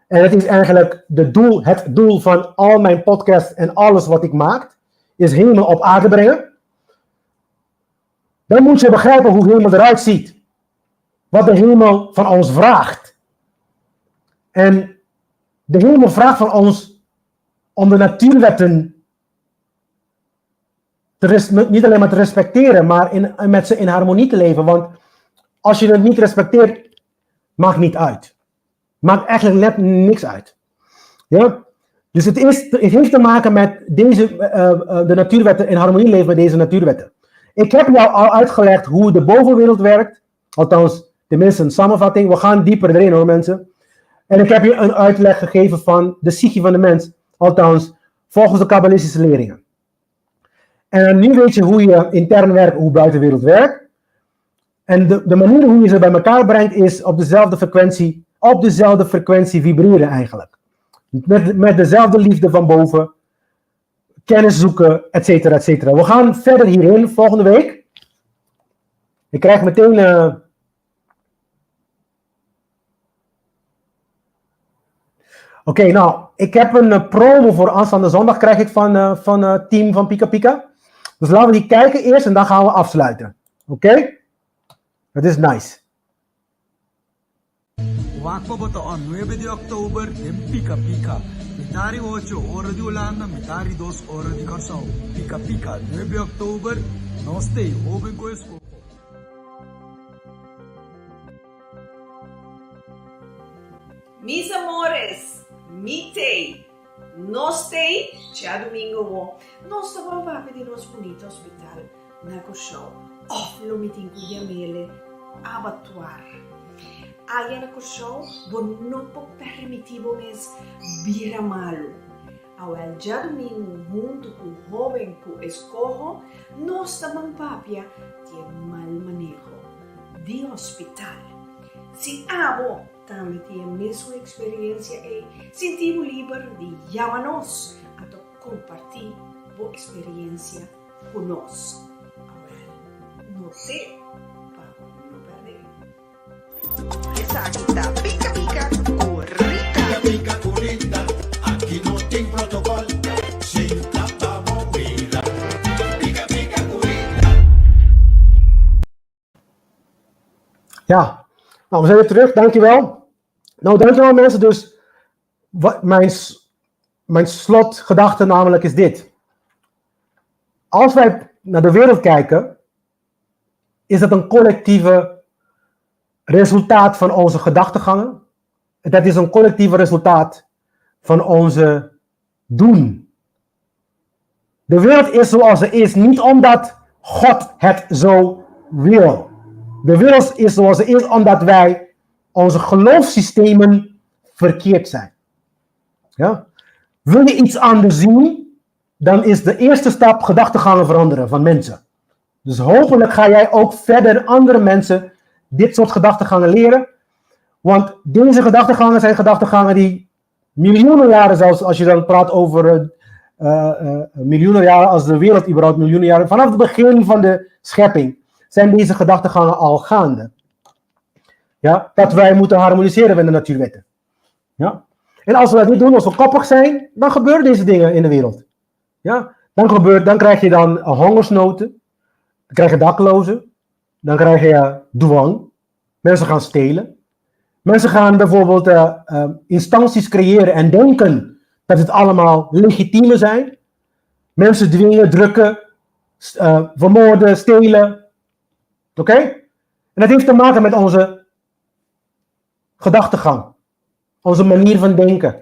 en het is eigenlijk het doel van al mijn podcasts en alles wat ik maak, is hemel op aarde brengen. Dan moet je begrijpen hoe hemel eruit ziet. Wat de hemel van ons vraagt. En de hemel vraagt van ons om de natuurwetten niet alleen maar te respecteren, maar met ze in harmonie te leven. Want als je het niet respecteert, maakt niet uit. Maakt eigenlijk net niks uit. Ja? Dus het heeft te maken met de natuurwetten in harmonie leven met deze natuurwetten. Ik heb jou al uitgelegd hoe de bovenwereld werkt. Althans, tenminste een samenvatting. We gaan dieper erin hoor mensen. En ik heb je een uitleg gegeven van de psyche van de mens. Althans, volgens de kabbalistische leringen. En nu weet je hoe je intern werkt, hoe buitenwereld werkt. En de manier hoe je ze bij elkaar brengt is op dezelfde frequentie vibreren eigenlijk. Met dezelfde liefde van boven. Kennis zoeken, et cetera, et cetera. We gaan verder hierin volgende week. Ik krijg meteen Oké, nou, ik heb een promo voor aanstaande zondag, krijg ik van het team van Pika Pika. Dus laten we die kijken eerst en dan gaan we afsluiten. Oké? Dat is nice. Wakboboto on 9 de oktober in Pika Pika. Mitari 8 ore di Holanda, mitari 2 ore di Curaçao. Pika Pika, 9 oktober, no stay, open ko esco. Mis amores, mitei. Nós tem, já domingo wo. Nós estamos papi de nos bonito hospital. Na Curaçao. Of lo meeting com Yamele. Abatuar. Aí na Curaçao, bon não pode permitir mes vira malo. Ao já domingo, junto com o jovem que escorro, nós estamos papi de mal manejo. De hospital. Se abo também tem a mesma experiência e sentimos livre de chamar-nos a compartilhar a experiência conosco. Agora, não sei para não perder. Essa aqui tá pica pica com Pica Rita. pica curita, aqui não tem protocolo. Senta pra bobeira. Pica pica curita. Ja, nou, we zijn weer terug. Dankjewel. Nou, dankjewel mensen. Dus mijn slotgedachte namelijk is dit. Als wij naar de wereld kijken, is dat een collectieve resultaat van onze gedachtegangen. Dat is een collectieve resultaat van onze doen. De wereld is zoals ze is, niet omdat God het zo wil. De wereld is zoals ze is omdat wij onze geloofssystemen verkeerd zijn. Ja? Wil je iets anders zien, dan is de eerste stap gedachtegangen veranderen van mensen. Dus hopelijk ga jij ook verder andere mensen dit soort gedachtegangen leren. Want deze gedachtegangen zijn gedachtegangen die miljoenen jaren, zelfs als je dan praat over miljoenen jaren, als de wereld überhaupt miljoenen jaren, vanaf het begin van de schepping zijn deze gedachtegangen al gaande. Ja, dat wij moeten harmoniseren met de natuurwetten. Ja? En als we dat niet doen, als we koppig zijn, dan gebeuren deze dingen in de wereld. Ja? Dan krijg je dan hongersnoden, dan krijg je daklozen, dan krijg je dwang, mensen gaan stelen. Mensen gaan bijvoorbeeld instanties creëren en denken dat het allemaal legitieme zijn. Mensen dwingen, drukken, vermoorden, stelen. Oké? En dat heeft te maken met onze gedachtegang. Onze manier van denken.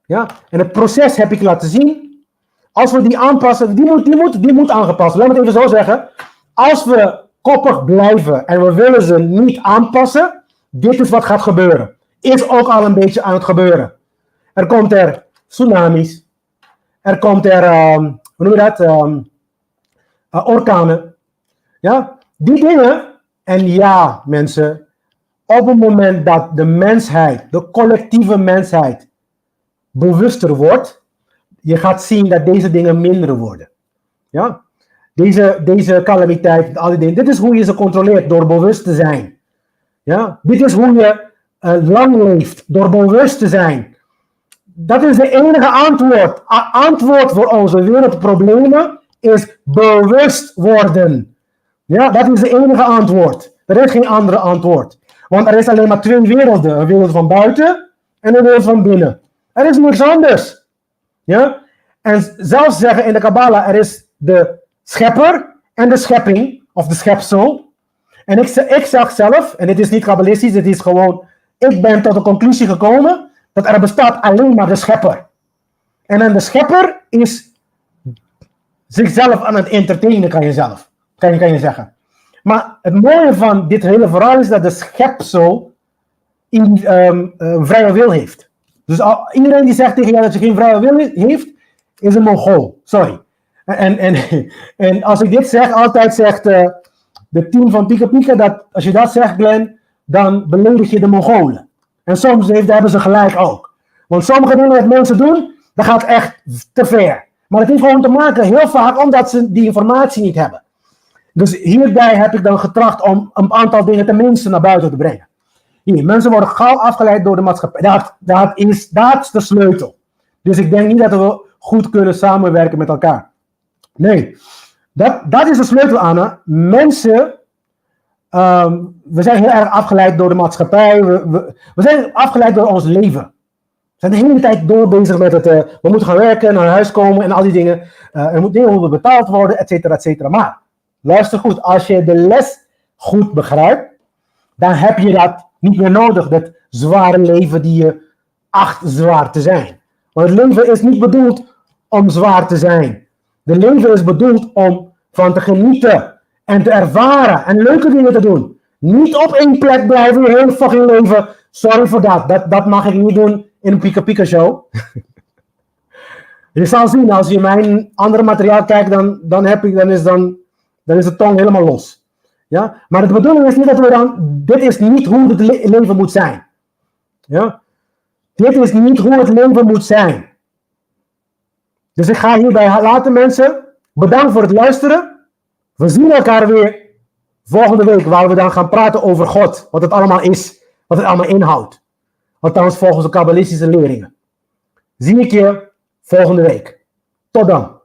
Ja? En het proces heb ik laten zien. Als we die aanpassen, die moet aangepast. Laat me het even zo zeggen. Als we koppig blijven en we willen ze niet aanpassen, dit is wat gaat gebeuren. Is ook al een beetje aan het gebeuren. Er komt tsunamis. Er komt hoe noem je dat? Orkanen. Ja? Die dingen. En ja, mensen. Op het moment dat de mensheid, de collectieve mensheid, bewuster wordt, je gaat zien dat deze dingen minder worden. Ja? Deze calamiteit, al die dingen. Dit is hoe je ze controleert, door bewust te zijn. Ja? Dit is hoe je lang leeft, door bewust te zijn. Dat is de enige antwoord. Antwoord voor onze wereldproblemen is bewust worden. Ja, dat is de enige antwoord. Er is geen andere antwoord. Want er is alleen maar twee werelden. Een wereld van buiten en een wereld van binnen. Er is niks anders. Ja? En zelfs zeggen in de Kabbala, er is de schepper en de schepping, of de schepsel. En ik zag zelf, en dit is niet kabbalistisch, dit is gewoon, ik ben tot de conclusie gekomen dat er bestaat alleen maar de schepper. En dan de schepper is zichzelf aan het entertainen, kan je zeggen. Maar het mooie van dit hele verhaal is dat de schepsel vrije wil heeft. Dus iedereen die zegt tegen jou dat je geen vrije wil heeft, is een Mongool. Sorry. En als ik dit zeg, altijd zegt de team van Pika Pika dat als je dat zegt, Glenn, dan beledig je de Mongolen. En soms hebben ze gelijk ook. Want sommige dingen dat mensen doen, dat gaat echt te ver. Maar het heeft gewoon te maken heel vaak omdat ze die informatie niet hebben. Dus hierbij heb ik dan getracht om een aantal dingen tenminste naar buiten te brengen. Hier, mensen worden gauw afgeleid door de maatschappij. Dat is de sleutel. Dus ik denk niet dat we goed kunnen samenwerken met elkaar. Nee, dat is de sleutel, Anna. Mensen, we zijn heel erg afgeleid door de maatschappij. We zijn afgeleid door ons leven. We zijn de hele tijd door bezig met het, we moeten gaan werken, naar huis komen en al die dingen. Er moet dingen moeten betaald worden, et cetera, et cetera. Maar, luister goed, als je de les goed begrijpt, dan heb je dat niet meer nodig, dat zware leven die je acht zwaar te zijn. Want het leven is niet bedoeld om zwaar te zijn. Het leven is bedoeld om van te genieten en te ervaren en leuke dingen te doen. Niet op één plek blijven je hele fucking leven. Sorry voor dat mag ik niet doen in een Pika Pika show. Je zal zien, als je mijn andere materiaal kijkt, dan is de tong helemaal los. Ja? Maar de bedoeling is niet dat we dan, dit is niet hoe het leven moet zijn. Ja? Dit is niet hoe het leven moet zijn. Dus ik ga hierbij laten, mensen. Bedankt voor het luisteren. We zien elkaar weer volgende week, waar we dan gaan praten over God. Wat het allemaal is. Wat het allemaal inhoudt. Althans volgens de kabbalistische leringen. Zie ik je volgende week. Tot dan.